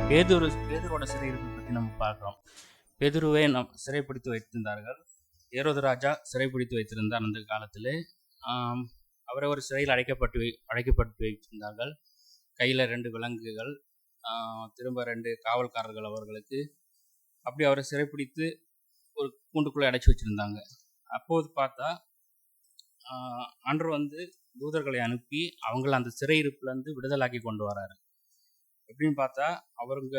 பேதுரோட சிறையிருப்பை பற்றி நம்ம பார்க்குறோம். பேதுருவை சிறைப்பிடித்து வைத்திருந்தார்கள். ஏரோது ராஜா சிறைப்பிடித்து வைத்திருந்தார் அந்த காலத்தில். அவரை ஒரு சிறையில் அடைக்கப்பட்டு வைத்திருந்தார்கள். கையில் 2 விலங்குகள், திரும்ப 2 காவல்காரர்கள் அவர்களுக்கு. அப்படி அவரை சிறைப்பிடித்து ஒரு கூண்டுக்குள்ளே அடைச்சி வச்சுருந்தாங்க. அப்போது பார்த்தா ஆண்டவர் தூதர்களை அனுப்பி அவங்கள அந்த சிறையிருப்புலேருந்து விடுதலாக்கி கொண்டு வராரு. எப்படின்னு பார்த்தா அவருங்க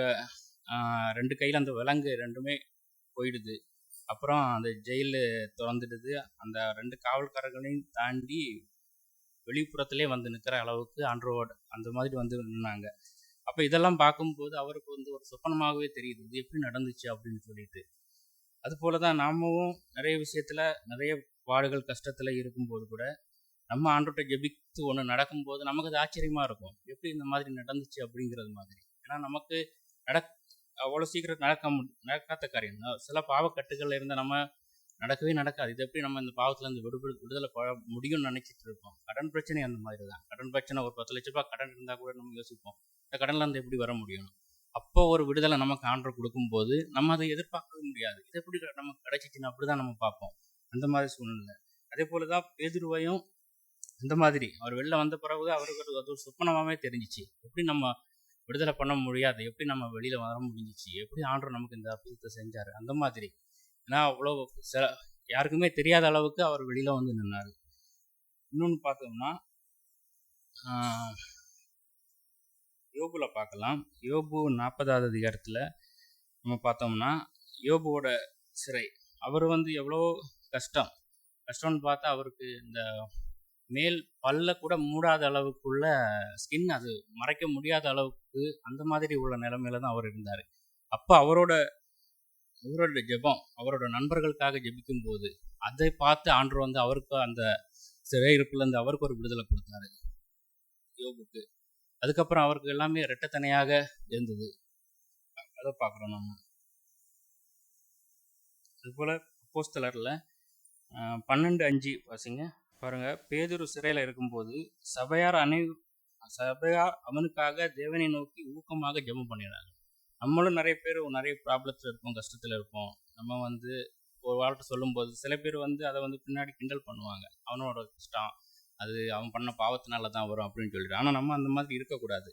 2 கையில் அந்த விலங்கு 2மே போயிடுது. அப்புறம் அந்த ஜெயிலு திறந்துடுது. அந்த 2 காவல்காரர்களையும் தாண்டி வெளிப்புறத்திலே வந்து நிற்கிற அளவுக்கு ஆண்டவரோட அந்த மாதிரி நின்னாங்க. அப்போ இதெல்லாம் பார்க்கும்போது அவருக்கு ஒரு சொப்பனமாகவே தெரியுது, இது எப்படி நடந்துச்சு அப்படின்னு சொல்லிட்டு. அதுபோல தான் நாமும் நிறைய விஷயத்தில் நிறைய பாடுகள் கஷ்டத்தில் இருக்கும்போது கூட நம்ம ஆண்டவர்கிட்ட ஜெபித்து ஒன்று நடக்கும்போது நமக்கு அது ஆச்சரியமாக இருக்கும், எப்படி இந்த மாதிரி நடந்துச்சு அப்படிங்கிறது மாதிரி. ஏன்னா நமக்கு அவ்வளோ சீக்கிரம் நடக்காத காரியம். சில பாவக்கட்டுகளில் இருந்தால் நம்ம நடக்கவே நடக்காது. இது எப்படி நம்ம இந்த பாவத்துலேருந்து விடுதலை முடியும்னு நினச்சிட்டு இருக்கோம். கடன் பிரச்சனை அந்த மாதிரி தான். கடன் பிரச்சனை, ஒரு 10 லட்ச ரூபாய் கடன் இருந்தால் கூட நம்ம யோசிப்போம், இந்த கடன்லேருந்து எப்படி வர முடியும். அப்போ ஒரு விடுதலை நமக்கு ஆண்டவர் கொடுக்கும்போது நம்ம அதை எதிர்பார்க்கவே முடியாது. இது எப்படி நமக்கு கிடைச்சிச்சுன்னு அப்படி தான் நம்ம பார்ப்போம். அந்த மாதிரி சூழ்நிலை. அதே போல தான் பேதுருவையும் இந்த மாதிரி அவர் வெளில வந்த பிறகு அவருக்கு அது ஒரு சொப்பனமாகவே தெரிஞ்சிச்சு, எப்படி நம்ம விடுதலை பண்ண முடியாது, எப்படி நம்ம வெளியில் வர முடிஞ்சிச்சு, எப்படி ஆண்டவர் நமக்கு இந்த அற்புதத்தை செஞ்சார் அந்த மாதிரி. ஏன்னா அவ்வளோ யாருக்குமே தெரியாத அளவுக்கு அவர் வெளியில் நின்னார். இன்னொன்று பார்த்தோம்னா யோபுல பார்க்கலாம். யோபு 40வது அதிகாரத்தில் நம்ம பார்த்தோம்னா யோபுவோட சிறை, அவர் எவ்வளோ கஷ்டம்னு பார்த்தா அவருக்கு இந்த மேல் பல்ல கூட மூடாத அளவுக்குள்ள ஸ்கின், அது மறைக்க முடியாத அளவுக்கு அந்த மாதிரி உள்ள நிலைமையில தான் அவர் இருந்தார். அப்போ அவரோட ஜெபம், அவரோட நண்பர்களுக்காக ஜெபிக்கும் போது அதை பார்த்து ஆண்டவர் அவருக்கு அந்த சிறையிருப்புலேருந்து அவருக்கு ஒரு விடுதலை கொடுத்தாரு யோபுக்கு. அதுக்கப்புறம் அவருக்கு எல்லாமே இரட்டத்தனையாக இருந்தது. அதை பார்க்குறோம் நம்ம. அதுபோல் அப்போஸ்தலர்ல 12:5 வாசிங்க பாருங்க. பேதுரு சிறையில் இருக்கும்போது சபையார் அவனுக்காக தேவனை நோக்கி ஊக்கமாக ஜெபம் பண்ணிடுறாங்க. நம்மளும் நிறைய பேர் நிறைய ப்ராப்ளத்தில் இருப்போம், கஷ்டத்தில் இருப்போம். நம்ம ஒரு வாழ்க்கை சொல்லும்போது சில பேர் அதை பின்னாடி கிண்டல் பண்ணுவாங்க, அவனோட கஷ்டம் அது அவன் பண்ண பாவத்தினால தான் வரும் அப்படின்னு சொல்லிட்டு. ஆனால் நம்ம அந்த மாதிரி இருக்கக்கூடாது.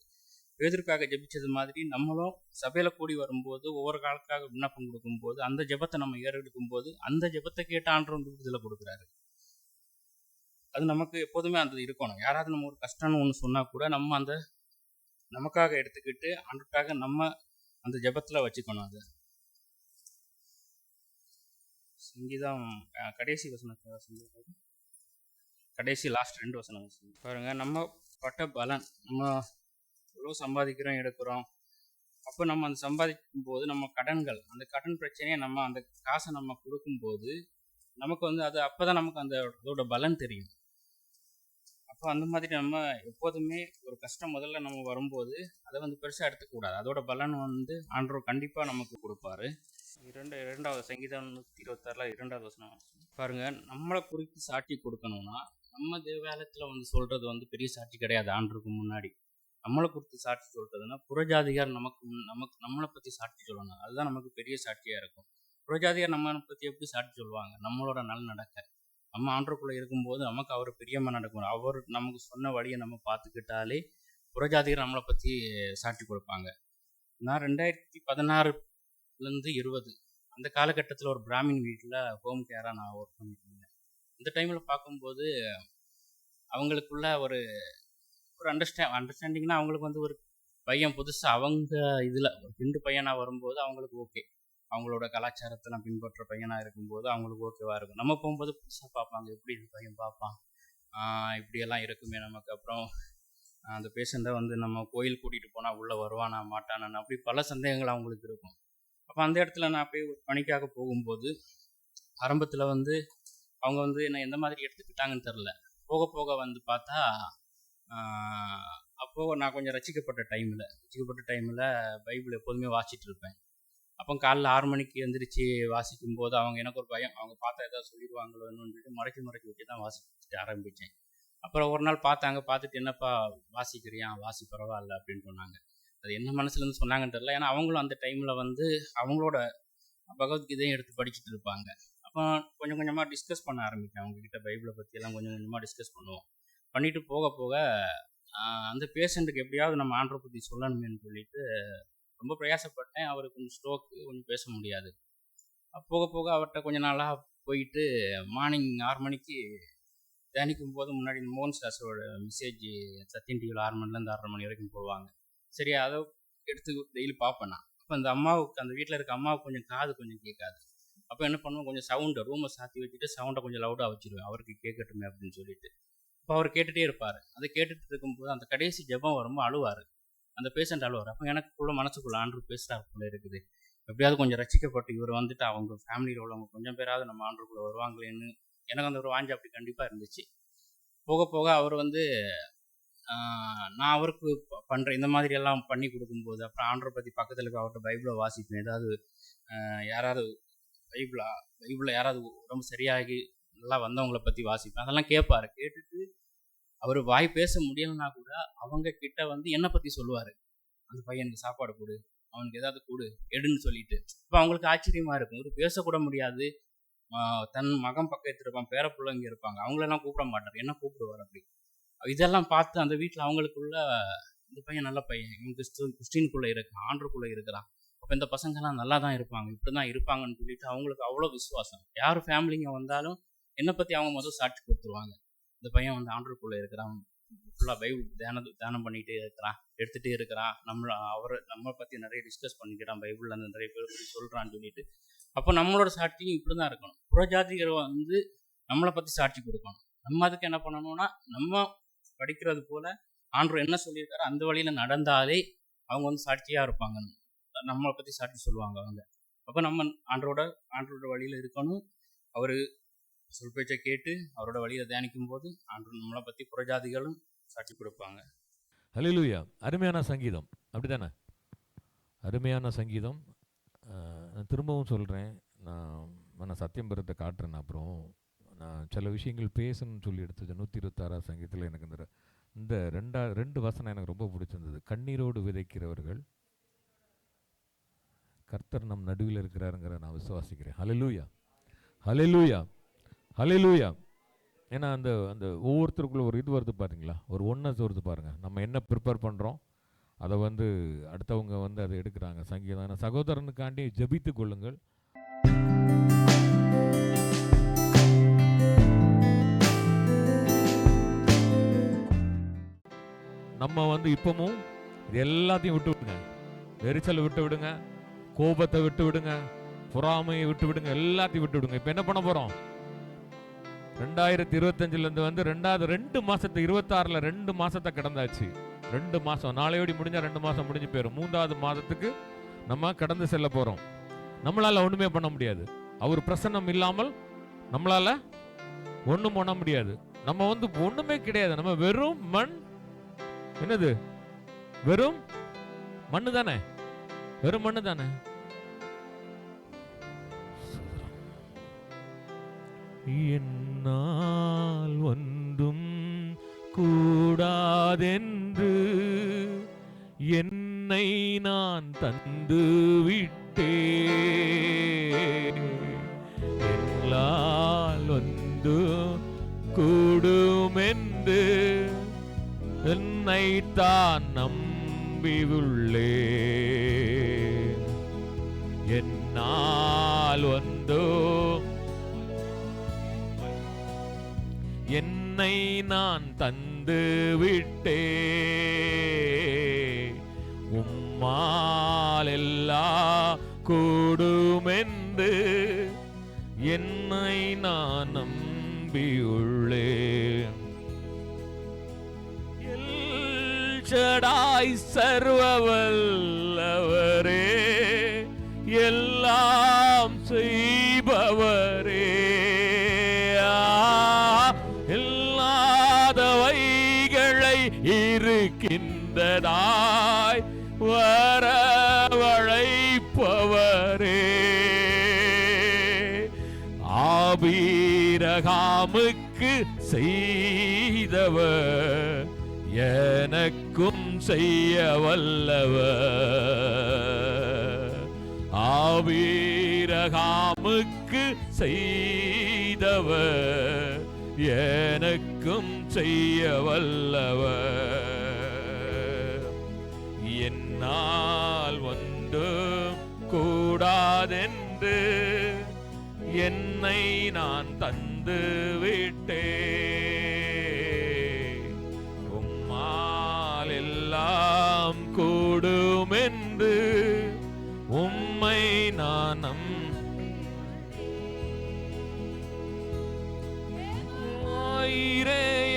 பேதுருக்காக ஜெபிச்சது மாதிரி நம்மளும் சபையில் கூடி வரும்போது ஒவ்வொரு காலத்துக்காக விண்ணப்பம் கொடுக்கும்போது அந்த ஜெபத்தை நம்ம ஏறெடுக்கும் போது அந்த ஜெபத்தை கேட்ட ஆண்டவர் விடுதலை கொடுக்குறாரு. அது நமக்கு எப்போதுமே அந்த இருக்கணும். யாராவது நம்ம ஒரு கஷ்டம்னு ஒன்று சொன்னால் கூட நம்ம அந்த நமக்காக எடுத்துக்கிட்டு ஆண்டுக்காக நம்ம அந்த ஜெபத்தில் வச்சுக்கணும். அது சங்கீதம் கடைசி வசனத்தை கடைசி லாஸ்ட் 2 வசனம் பாருங்க. நம்ம பட்ட பலன், நம்ம எவ்வளோ சம்பாதிக்கிறோம் எடுக்கிறோம். அப்போ நம்ம அந்த சம்பாதிக்கும் போது நம்ம கடன்கள், அந்த கடன் பிரச்சனையை நம்ம அந்த காசை நம்ம கொடுக்கும்போது நமக்கு அது அப்போ தான் நமக்கு அதோட பலன் தெரியும். அப்போ அந்த மாதிரி நம்ம எப்போதுமே ஒரு கஷ்டம் முதல்ல நம்ம வரும்போது அதை பெருசாக எடுத்துக்கூடாது. அதோட பலன் ஆண்டவர் கண்டிப்பாக நமக்கு கொடுப்பாரு. 2வது சங்கீதம் 126 2வது வசனம் பாருங்க. நம்மளை குறித்து சாட்சி கொடுக்கணும்னா நம்ம தேவாலயத்தில் சொல்றது பெரிய சாட்சி கிடையாது. ஆண்டருக்கு முன்னாடி நம்மளை குறித்து சாட்சி சொல்றதுன்னா புறஜாதிகார் நம்மளை பற்றி சாட்சி சொல்லணும். அதுதான் நமக்கு பெரிய சாட்சியாக இருக்கும். புறஜாதிகார் நம்மளை பற்றி எப்படி சாட்சி சொல்லுவாங்க? நம்மளோட நல் நடக்க, நம்ம ஆண்டருக்குள்ளே இருக்கும்போது நமக்கு அவர் பிரியமாக நடக்கும். அவர் நமக்கு சொன்ன வழியை நம்ம பார்த்துக்கிட்டாலே புறஜாதிகார் நம்மளை பற்றி சாட்சி கொடுப்பாங்க. நான் 2016 20 அந்த காலகட்டத்தில் ஒரு பிராமின் வீட்டில் ஹோம் கேராக நான் ஒர்க் பண்ணிட்டு இருந்தேன். இந்த டைமில் பார்க்கும்போது அவங்களுக்குள்ள ஒரு அண்டர்ஸ்டாண்டிங்னா அவங்களுக்கு ஒரு பையன் புதுசாக அவங்க இதில் ரெண்டு பையனாக வரும்போது அவங்களுக்கு ஓகே, அவங்களோட கலாச்சாரத்தெல்லாம் பின்பற்ற பையனாக இருக்கும்போது அவங்களுக்கு ஓகேவாக இருக்கும். நம்ம போகும்போது புதுசாக பார்ப்பாங்க, எப்படி இந்த பையன் பார்ப்பான், இப்படியெல்லாம் இருக்குமே நமக்கு. அப்புறம் அந்த பேஷண்ட்டை நம்ம கோயில் கூட்டிகிட்டு போனால் உள்ளே வருவானா மாட்டானான்னு அப்படி பல சந்தேகங்கள் அவங்களுக்கு இருக்கும். அப்போ அந்த இடத்துல நான் போய் ஒரு பணிக்காக போகும்போது ஆரம்பத்தில் அவங்க என்னை எந்த மாதிரி எடுத்துக்கிட்டாங்கன்னு தெரில. போக போக பார்த்தா அப்போது நான் கொஞ்சம் ரசிக்கப்பட்ட டைமில் பைபிள் எப்போதுமே வாசிச்சுட்டு இருப்பேன். அப்போ காலைல 6 மணிக்கு எழுந்திரிச்சு வாசிக்கும் போது எனக்கு ஒரு பயம், அவங்க பார்த்தா ஏதாவது சொல்லிடுவாங்களோன்னு சொல்லிட்டு மறைச்சி வச்சு தான் வாசிக்க ஆரம்பித்தேன். அப்புறம் ஒரு நாள் பார்த்துட்டு என்னப்பா வாசிக்கிறியா, வாசி பரவாயில்ல அப்படின்னு சொன்னாங்க. அது என்ன மனசுலேருந்து சொன்னாங்கன்னு தெரியல. ஏன்னா அவங்களும் அந்த டைமில் வந்து அவங்களோட பகவத்கீதையும் எடுத்து படிச்சுட்டு இருப்பாங்க. அப்போ கொஞ்சம் கொஞ்சமாக டிஸ்கஸ் பண்ண ஆரம்பிப்பேன் அவங்கக்கிட்ட, பைபிளை பற்றியெல்லாம் கொஞ்சம் கொஞ்சமாக டிஸ்கஸ் பண்ணுவோம். பண்ணிட்டு போக போக அந்த பேஷண்ட்டுக்கு எப்படியாவது நம்ம ஆண்டரை பற்றி சொல்லணுமேன்னு சொல்லிட்டு ரொம்ப பிரயாசப்பட்டேன். அவருக்கு கொஞ்சம் ஸ்ட்ரோக்கு, கொஞ்சம் பேச முடியாது. போக போக அவர்கிட்ட கொஞ்சம் நாளாக போயிட்டு மார்னிங் 6 மணிக்கு தியானிக்கும் போது முன்னாடி மோகன் சாஸோட மெசேஜ் சத்தியம் டிவியில் 6 மணிலேருந்து 6:30 மணி வரைக்கும் போடுவாங்க. சரி, அதை எடுத்து டெய்லி பார்ப்பேன் நான். அப்போ அந்த அம்மாவுக்கு, அந்த வீட்டில் இருக்க அம்மாவுக்கு கொஞ்சம் காது கொஞ்சம் கேட்காது. அப்போ என்ன பண்ணுவேன், கொஞ்சம் சவுண்டை ரூமை சாத்தி வச்சுட்டு சவுண்டை கொஞ்சம் லவுடாக வச்சுருவேன், அவருக்கு கேட்கட்டுமே அப்படின்னு சொல்லிட்டு. அப்போ அவர் கேட்டுகிட்டே இருப்பார். அதை கேட்டுட்டு இருக்கும்போது அந்த கடைசி ஜெபம் வரும்போது அழுவார், அந்த பேஷண்ட் அழுவார். அப்போ எனக்குள்ள மனசுக்குள்ள ஆண்டவர் பேசுகிறாருக்குள்ளே இருக்குது, எப்படியாவது கொஞ்சம் ரசிக்கப்பட்டு இவர் வந்துட்டு அவங்க ஃபேமிலியில் உள்ளவங்க கொஞ்சம் பேராவது நம்ம ஆண்டருக்குள்ளே வருவாங்களேன்னு எனக்கு அந்த ஒரு வாஞ்சி அப்படி கண்டிப்பாக இருந்துச்சு. போக போக அவர் வந்து நான் அவருக்கு பண்ணுற இந்த மாதிரி எல்லாம் பண்ணி கொடுக்கும்போது, அப்புறம் ஆண்டரை பற்றி பக்கத்தில் இருக்க அவர்கிட்ட பைபிளை வாசிப்பேன். ஏதாவது யாராவது பைபிளில் யாராவது உடம்பு சரியாகி நல்லா வந்தவங்கள பற்றி வாசிப்பேன். அதெல்லாம் கேட்பார். கேட்டுட்டு அவர் வாய் பேச முடியலைன்னா கூட அவங்க கிட்ட வந்து என்னை பற்றி சொல்லுவார். அந்த பையனுக்கு சாப்பாடு கொடு, அவனுக்கு ஏதாவது கொடு, எடுன்னு சொல்லிட்டு. இப்போ அவங்களுக்கு ஆச்சரியமாக இருக்கும். ஒரு பேசக்கூட முடியாது, தன் மகன் பக்கத்தில் இருப்பான், பேர பிள்ளைங்க இருப்பாங்க, அவங்களெல்லாம் கூப்பிட மாட்டார், என்ன கூப்பிடுவார். அப்படி இதெல்லாம் பார்த்து அந்த வீட்டில் அவங்களுக்குள்ள இந்த பையன் நல்ல பையன், இவன் கிறிஸ்டின்குள்ளே இருக்கான், ஆண்டருக்குள்ளே இருக்கிறான், அப்போ இந்த பசங்கள்லாம் நல்லா தான் இருப்பாங்க, இப்படி தான் இருப்பாங்கன்னு சொல்லிட்டு அவங்களுக்கு அவ்வளோ விசுவாசம். யார் ஃபேமிலிங்க வந்தாலும் என்னை பற்றி அவங்க முதல் சாட்சி கொடுத்துருவாங்க. இந்த பையன் வந்து ஆண்டருக்குள்ளே இருக்கிறான், ஃபுல்லாக பைபிள் தியானம் பண்ணிகிட்டே இருக்கிறான், எடுத்துகிட்டே இருக்கிறான், நம்மளை பற்றி நிறைய டிஸ்கஸ் பண்ணிக்கிறான், பைபிளில் அந்த நிறைய பேர் பற்றி சொல்கிறான்னு சொல்லிட்டு. அப்போ நம்மளோட சாட்சியும் இப்படி தான் இருக்கணும். புறஜாதிகள் வந்து நம்மளை பற்றி சாட்சி கொடுக்கணும். நம்ம அதுக்கு என்ன பண்ணணும்னா, நம்ம படிக்கிறது போல் ஆண்டவர் என்ன சொல்லியிருக்காரோ அந்த வழியில் நடந்தாலே அவங்க வந்து சாட்சியாக இருப்பாங்க, நம்மளை பற்றி சாட்சி சொல்லுவாங்க அவங்க. அப்போ நம்ம ஆண்டரோட வழியில் இருக்கணும். அவர் சொல் பேச்சை கேட்டு அவரோட வழியில் தியானிக்கும் போது ஆண்டவர் நம்மளை பற்றி புறஜாதிகளும் சாட்சி கொடுப்பாங்க. ஹல்லேலூயா. அருமையான சங்கீதம், அப்படித்தானே? அருமையான சங்கீதம். நான் திரும்பவும் சொல்கிறேன், நான் சத்தியம் பெறத்தை காட்டுறேன். அப்புறம் நான் சில விஷயங்கள் பேசணும்னு சொல்லி எடுத்தது 126 சங்கீதத்தில் எனக்கு இந்த ரெண்டு வசனம் எனக்கு ரொம்ப பிடிச்சிருந்தது. கண்ணீரோடு விதைக்கிறவர்கள் கர்த்தர் நம் நடுவில் இருக்கிறாருங்கிற நான் விசுவாசிக்கிறேன். ஹல்லேலூயா, ஹல்லேலூயா, ஹல்லேலூயா. ஏன்னா அந்த அந்த ஒவ்வொருத்தருக்குள்ள ஒரு இது வருது பாருங்களா, ஒரு ஒன்னஸ் வருது பாருங்கள். நம்ம என்ன ப்ரிப்பேர் பண்ணுறோம் அதை வந்து அடுத்தவங்க வந்து அதை எடுக்கிறாங்க. சங்கீதம், சகோதரனுக்காண்டி ஜெபித்து கொள்ளுங்கள். நம்ம வந்து இப்பவும் இது எல்லாத்தையும் விட்டு விடுங்க. எரிச்சலை விட்டு விடுங்க, கோபத்தை விட்டு விடுங்க, பொறாமையை விட்டு விடுங்க, எல்லாத்தையும் விட்டு விடுங்க. இப்போ என்ன பண்ண போகிறோம்? 2025 வந்து 2 மாசத்து 26ல் 2 மாசத்தை கடந்தாச்சு. 2 மாசம் நாளையோடி முடிஞ்சா 2 மாசம் முடிஞ்சு போயிடும். 3வது மாதத்துக்கு நம்ம கடந்து செல்ல போறோம். நம்மளால ஒண்ணுமே பண்ண முடியாது. அவர் பிரசன்னம் இல்லாமல் நம்மளால ஒண்ணும் பண்ண முடியாது. நம்ம வந்து ஒண்ணுமே கிடையாது. நம்ம வெறும் மண். என்னது? வெறும் மண்ணு தானே, வெறும் மண்ணு தானே. என்னால் ஒன்றும் கூடாதென்று என்னை நான் தந்து விட்டேன். என்னால் ஒன்று கூடுமென்று என்னை தான் நம்பியுள்ளேன். என்னால் ஒன்றோ என்னை நான் தந்து விட்டே, உம்மால் எல்லா கூடுமென்று என்னை நான் நம்பியுள்ளேன். எல்ஷடாய் சர்வவல்லவரே, எல்லாம் செய்பவரே, இல்லாதவைகளை இருக்கின்றதாய் வரவழைப்பவரே, ஆபிரகாமுக்கு செய்தவர் எனக்கும் செய்ய வல்லவர், ஆபிரகாமுக்கு செய்தவர் எனக்கும் செய்ய வல்லவர். என்னால் ஒன்றும் கூடாதென்று என்னை நான் தந்து விட்டேன், உம்மால் எல்லாம் கூடும் என்று உம்மை நான்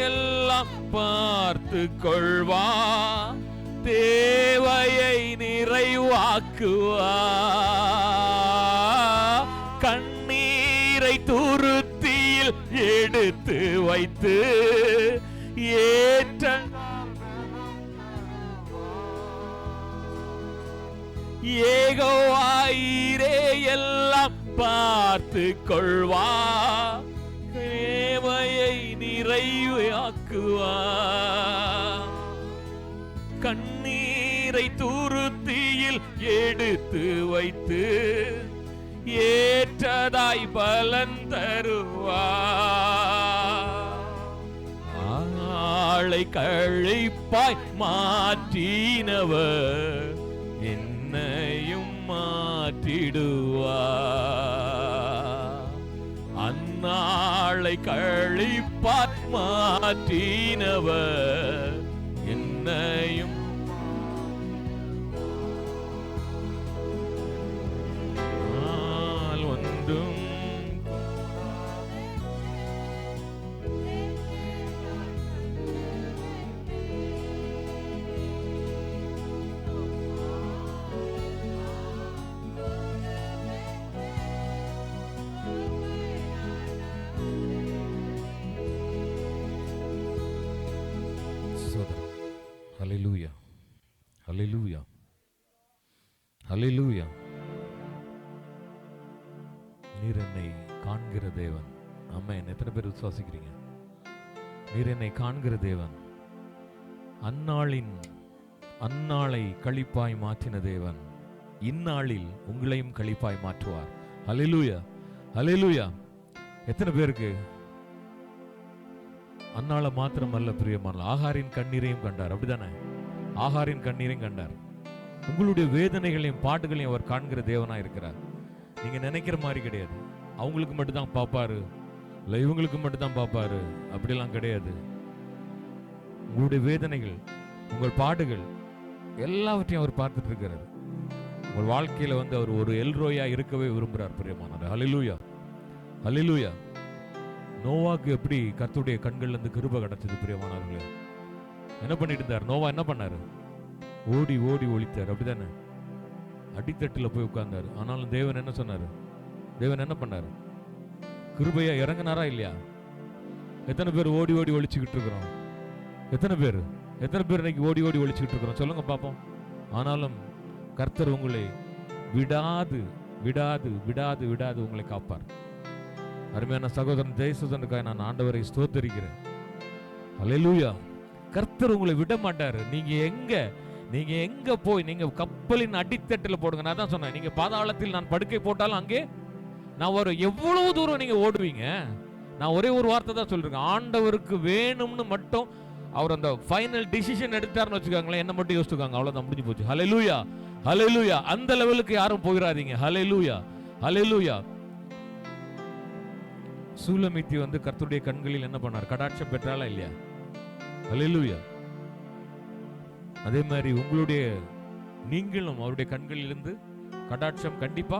எல்லாம் பார்த்து கொள்வா, தேவையை நிறைவாக்குவா, கண்ணீரை துருத்தியில் எடுத்து வைத்து ஏற்ற யெகோவாயிரே எல்லாம் பார்த்து கொள்வா, தேவையை நிறைவாக்குவா, கண்ணீரை துருத்தியில் எடுத்து வைத்து ஏற்றதாய் பலன் தருவா, ஆளை கழிப்பாய் மாற்றினவர் என்னையும் மாற்றிடுவா, அந்நாளை கழிப்பாய் மாற்றினவர் என்னையும் ஒன்றும் ஹல்லேலூயா, ஹல்லேலூயா, ஹல்லேலூயா. நீர் என்னை காண்கிற தேவன். ஆமென். எத்தனை பேர் விசுவாசிக்கிறீங்க? நீர் என்னை காண்கிற தேவன், அந்நாளை களிப்பாய் மாற்றின தேவன் இந்நாளில் உங்களையும் களிப்பாய் மாற்றுவார். ஹல்லேலூயா, ஹல்லேலூயா. எத்தனை பேருக்கு அந்நாள மாத்திரம் அல்ல பிரியமான, ஆகாரின் கண்ணீரையும் கண்டார். அப்படிதானே? ஆகாரின் கண்ணீரையும் கண்டார். உங்களுடைய வேதனைகளையும் பாட்டுகளையும் அவர் காண்கிற தேவனா இருக்கிறார். நீங்க நினைக்கிற மாதிரி கிடையாது. அவங்களுக்கு மட்டும் தான் பார்ப்பாரு, இல்லை இவங்களுக்கு மட்டும் தான் பார்ப்பாரு, அப்படிலாம் கிடையாது. உங்களுடைய வேதனைகள், உங்கள் பாடுகள் எல்லாவற்றையும் அவர் பார்த்துட்டு இருக்கிறார். உங்கள் வாழ்க்கையில அவர் ஒரு எல்ரோயா இருக்கவே விரும்புகிறார் பிரியமானவர். ஹல்லேலூயா, ஹல்லேலூயா. நோவாக்கு எப்படி கர்த்தருடைய கண்கள்ல இருந்து கிருபை கிடைச்சது பிரியமானவர்களே? என்ன பண்ணிட்டு இருந்தார் நோவா? என்ன பண்ணாரு? ஓடி ஓடி ஒளித்தார். அப்படிதானே? அடித்தட்டுல போய் உட்கார்ந்தாரு. ஆனாலும் தேவன் என்ன சொன்னாரு? தேவன் என்ன பண்ணாரு? கிருபையா இறங்கினாரா இல்லையா? எத்தனை பேர் ஓடி ஓடி ஒளிச்சுக்கிட்டு இருக்கிறோம்? எத்தனை பேர் இன்னைக்கு ஓடி ஓடி ஒளிச்சுக்கிட்டு இருக்கிறோம்? சொல்லுங்க பாப்போம். ஆனாலும் கர்த்தர் உங்களை விடாது விடாது விடாது விடாது உங்களை காப்பார். அருமையான சகோதரன் ஜெயசுதனுக்காக நான் ஆண்டவரை ஸ்தோத்தரிக்கிறேன். ஹல்லேலூயா. கர்த்தர் உங்களை விட மாட்டாரு. நீங்க எங்க போய் நீங்க கப்பலின் அடித்தட்டில் போடுங்க. நான் தான் சொன்னேன், நீங்க பாதாளத்தில் நான் படுக்கை போட்டாலும் அங்கே நான் வரும். எவ்வளவு தூரம் நீங்க ஓடுவீங்க? நான் ஒரே ஒரு வார்த்தை தான் சொல்றேன், ஆண்டவருக்கு வேணும்னு மட்டும் அவர் அந்த ஃபைனல் டிசிஷன் எடுத்தாருன்னு வச்சுக்காங்களேன், என்ன மட்டும் யோசிச்சுக்காங்க, அவ்வளவுதான், முடிஞ்சு போச்சு. ஹல்லேலூயா, ஹல்லேலூயா. அந்த லெவலுக்கு யாரும் போயிடாதீங்க. ஹல்லேலூயா, ஹல்லேலூயா. சூலமித்தி கர்த்தருடைய கண்களில் என்ன பண்ணார்? கடாட்சம் பெற்றாலா இல்லையா? ஹல்லேலூயா. அதே மாதிரி நீங்களும் அவருடைய கண்களிலிருந்து கடாட்சம் கண்டிப்பா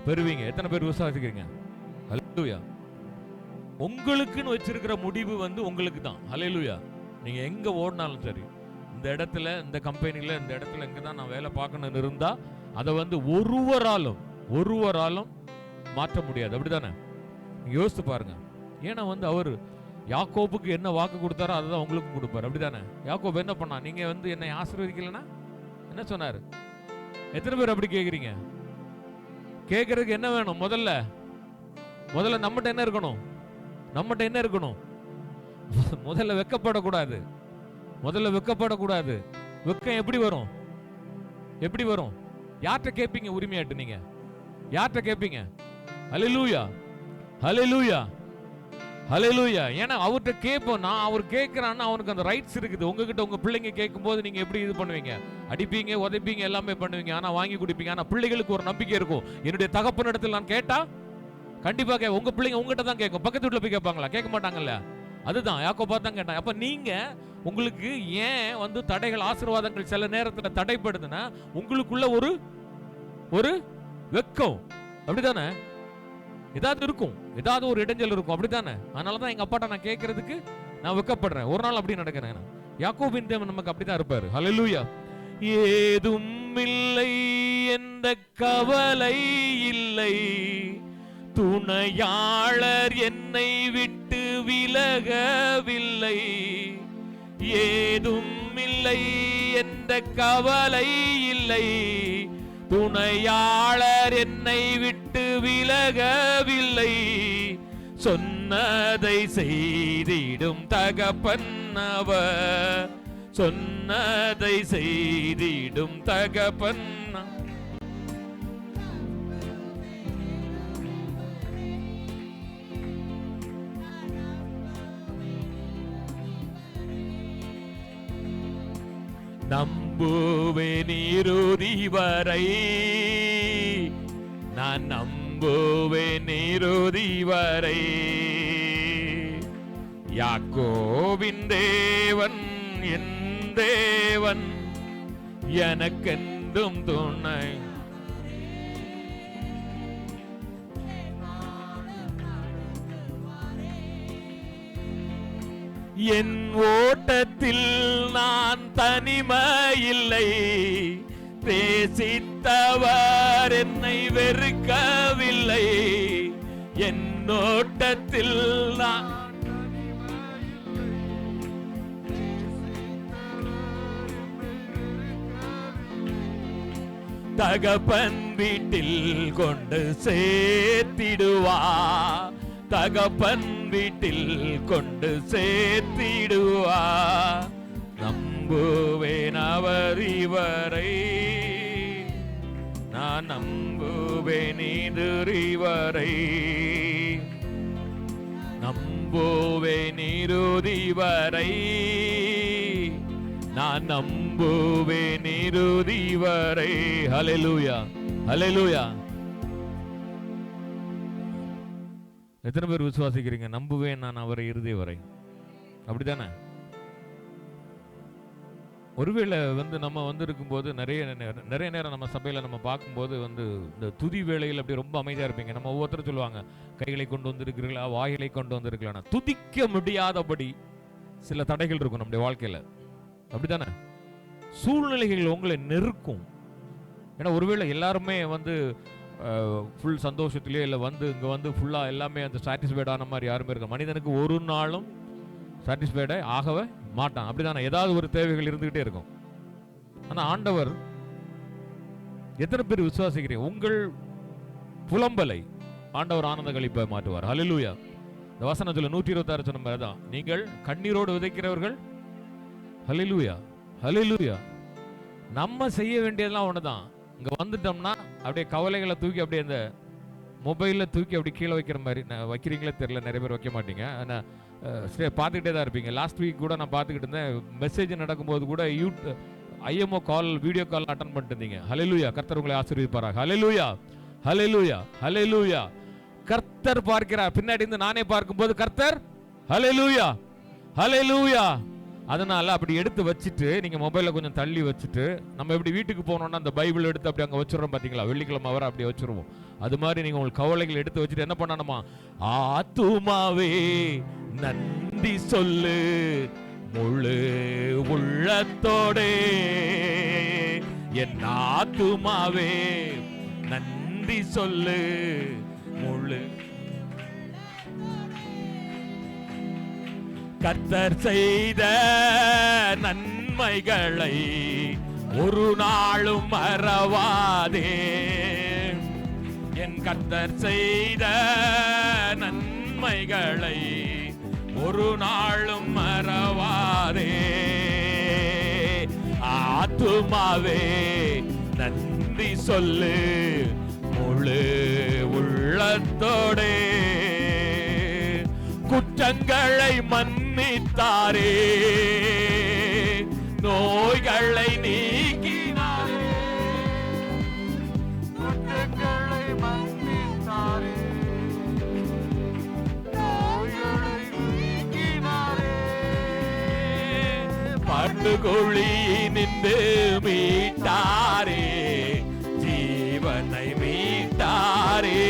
பெறுவீங்க. எத்தனை பேர் விசுவாசிக்கிறீங்க? ஹல்லேலூயா. உங்களுக்குன்னு வச்சிருக்கிற முடிவு உங்களுக்கு தான். ஹல்லேலூயா. நீங்க எங்க ஓடினாலும் சரி, இந்த இடத்துல, இந்த கம்பெனில, இந்த இடத்துல எங்க தான் நான் வேலை பார்க்கணும்னு இருந்தா அதை ஒருவராலும் மாற்ற முடியாது. அப்படிதானே? யோசித்து பாருங்க. ஏன்னா அவர் யாக்கோபுக்கு என்ன வாக்கு கொடுத்தாரோ அதுதான் உங்களுக்கும் கொடுப்பாரு. அப்படிதானே? யாக்கோபு என்ன பண்ணா? நீங்க என்னை ஆசீர்வதிக்கலன்னா என்ன சொன்னாரு? எத்தனை பேர் அப்படி கேக்குறீங்க? கேட்கறதுக்கு என்ன வேணும்? முதல்ல நம்மகிட்ட என்ன இருக்கணும்? முதல்ல வெக்கப்படக்கூடாது. முதல்ல வெக்கப்படக்கூடாது. வெக்கம் எப்படி வரும்? எப்படி வரும்? யார்கிட்ட கேட்பீங்க உரிமையாட்டு? நீங்க யார்கிட்ட கேட்பீங்க? ஹல்லேலூயா, ஹல்லேலூயா, ஹல்லேலூயா. ஏன்னா அவர்கிட்ட கேட்போம். நான் அவர் கேட்கிறான்னா அவனுக்கு அந்த ரைட்ஸ் இருக்குது. உங்ககிட்ட உங்க பிள்ளைங்க கேட்கும்போது நீங்க எப்படி இது பண்ணுவீங்க? அடிப்பீங்க, உதைப்பீங்க, எல்லாமே பண்ணுவீங்க. ஆனா வாங்கி குடிப்பீங்க. ஆனா பிள்ளைகளுக்கு ஒரு நம்பிக்கை இருக்கும். என்னுடைய தகப்பனிடத்தில் நான் கேட்டா கண்டிப்பா உங்க பிள்ளைங்க உங்ககிட்ட தான் கேட்கும். பக்கத்து வீட்டுல போய் கேட்பாங்களா? கேட்க மாட்டாங்கல்ல. அதுதான் யாக்கோபா தான் கேட்டான். அப்ப நீங்க உங்களுக்கு ஏன் தடைகள், ஆசீர்வாதங்கள் சில நேரத்துல தடைப்படுதுன்னா உங்களுக்குள்ள ஒரு வெக்கம். அப்படித்தானே? ஏதாவது இருக்கும், ஏதாவது ஒரு இடைஞ்சல் இருக்கும். அப்படித்தானே? அதனாலதான் எங்க அப்பாட்ட நான் கேட்கறதுக்கு நான் வெக்கப்படுறேன். ஒரு நாள் அப்படி நடக்கிறேன். யாக்கோபின் தேவன் நமக்கு அப்படிதான் இருப்பாரு. ஹல்லேலூயா. ஏதும் இல்லை, எந்த கவலை இல்லை, துணையாளர் என்னை விட்டு விலகவில்லை. ஏதும் இல்லை, எந்த கவலை இல்லை, துணையாளர் என்னை விட்டு விலகவில்லை. சொன்னதை செய்திடும் தகப்பன் அவர், சொன்னதை செய்திடும் தகப்பன். நம்புவேன் இறுதி வரை, நான் நம்புவேன் இறுதி வரை. யாக்கோபின் தேவன் என் தேவன், எனக்கென்றும் துணை. என் ஓட்டத்தில் நான் தனிமையில்லை, தேசித்தவர் என்னை வெறுக்கவில்லை. என் ஓட்டத்தில் நான் தகப்பன் வீட்டில் கொண்டு சேர்த்திடுவா, தகப்பன் வீட்டில் கொண்டு சேர்த்திடுவா. நம்புவேன் அவர் இவரை, நான் நம்புவேன் இறுதிவரை, நம்புவேன் இறுதிவரை, நான் நம்புவேன் இறுதிவரை. ஹல்லேலூயா, ஹல்லேலூயா. எத்தனை பேர் விசுவாசிக்கிறீங்க? நம்புவேன் நான் அவரை இறுதி வரை. அப்படித்தானே? ஒருவேளை நம்ம இருக்கும்போது நிறைய நேரம் நம்ம சபையில நம்ம பார்க்கும்போது இந்த துதி வேளையில் அப்படி ரொம்ப அமைதியா இருப்பீங்க. நம்ம ஒவ்வொருத்தரும் சொல்லுவாங்க, கைகளை கொண்டு வந்திருக்கிறீங்களா, வாயிலை கொண்டு வந்திருக்கலாம். துதிக்க முடியாதபடி சில தடைகள் இருக்கும் நம்முடைய வாழ்க்கையில. அப்படித்தானே? சூழ்நிலைகள் உங்களை நெருக்கும். ஏன்னா ஒருவேளை எல்லாருமே ஃபுல் சந்தோஷத்திலே இல்லை இங்கே ஃபுல்லா எல்லாமே அந்த சாட்டிஸ்ஃபைடான மாதிரி யாருமே இருக்க. மனிதனுக்கு ஒரு நாளும் சாட்டிஸ்ஃபைடே ஆகவே மாட்டான். அப்படிதானே? ஏதாவது ஒரு தேவைகள் இருந்துகிட்டே இருக்கும். ஆனா ஆண்டவர், எத்தனை பேர் விசுவாசிக்கிறீங்க? உங்கள் புலம்பலை ஆண்டவர் ஆனந்த களிப்பை மாற்றுவார். ஹல்லேலூயா. இந்த வசனத்துல 126 சொன்ன மாதிரி தான், நீங்கள் கண்ணீரோடு விதைக்கிறவர்கள். ஹல்லேலூயா, ஹல்லேலூயா. நம்ம செய்ய வேண்டியதெல்லாம் ஒண்ணுதான். இங்க வந்துட்டோம்னா அப்படியே கவலைகளை தூக்கி அப்படியே அந்த மொபைல்ல தூக்கி அப்படி கீழே வைக்கிற மாதிரி. வைக்கிறீங்களே தெரியல, நிறைய பேர் வைக்க மாட்டீங்க. ஆனால் பார்த்துக்கிட்டே தான் இருப்பீங்க. லாஸ்ட் வீக் கூட நான் பார்த்துக்கிட்டு இருந்தேன். மெசேஜ் நடக்கும்போது கூட ஐஎம்ஓ கால், வீடியோ கால் அட்டன் பண்ணிட்டு இருந்தீங்க. ஹல்லேலூயா. கர்த்தர் உங்களை ஆசீர்வதிப்பாராக. ஹல்லேலூயா, ஹல்லேலூயா, ஹல்லேலூயா. கர்த்தர் பார்க்கிறார். பின்னாடி இருந்து நானே பார்க்கும்போது கர்த்தர், ஹல்லேலூயா, ஹல்லேலூயா. அதனால அப்படி எடுத்து வச்சுட்டு நீங்க மொபைல கொஞ்சம் தள்ளி வச்சுட்டு, நம்ம எப்படி வீட்டுக்கு போனோம்னா அந்த பைபிள் எடுத்து அப்படி அங்க வச்சிடறோம் பாத்தீங்களா, வெள்ளிக்கிழமை வர அப்படி வச்சிருவோம். அது மாதிரி நீங்க உங்க கவலைகள் எடுத்து வச்சுட்டு என்ன பண்ணணுமா, ஆத்துமாவே நன்றி சொல்லு முழு உள்ளத்தோடே, என் ஆத்துமாவே நன்றி சொல்லு முழு. கர்த்தர் செய்த நன்மைகளை ஒரு நாளும் மறவாதே, என் கர்த்தர் செய்த நன்மைகளை ஒரு நாளும் மறவாதே. ஆத்துமாவே நன்றி சொல்லு முழு உள்ளத்தோடே. குற்றங்களை மன்னித்தாரே, நோய்களை நீக்கினாரே. குற்றங்களை மன்னித்தாரே, நோய்களை நீக்கினாரே. படுகுழி நின்று மீட்டாரே, ஜீவனை மீட்டாரே.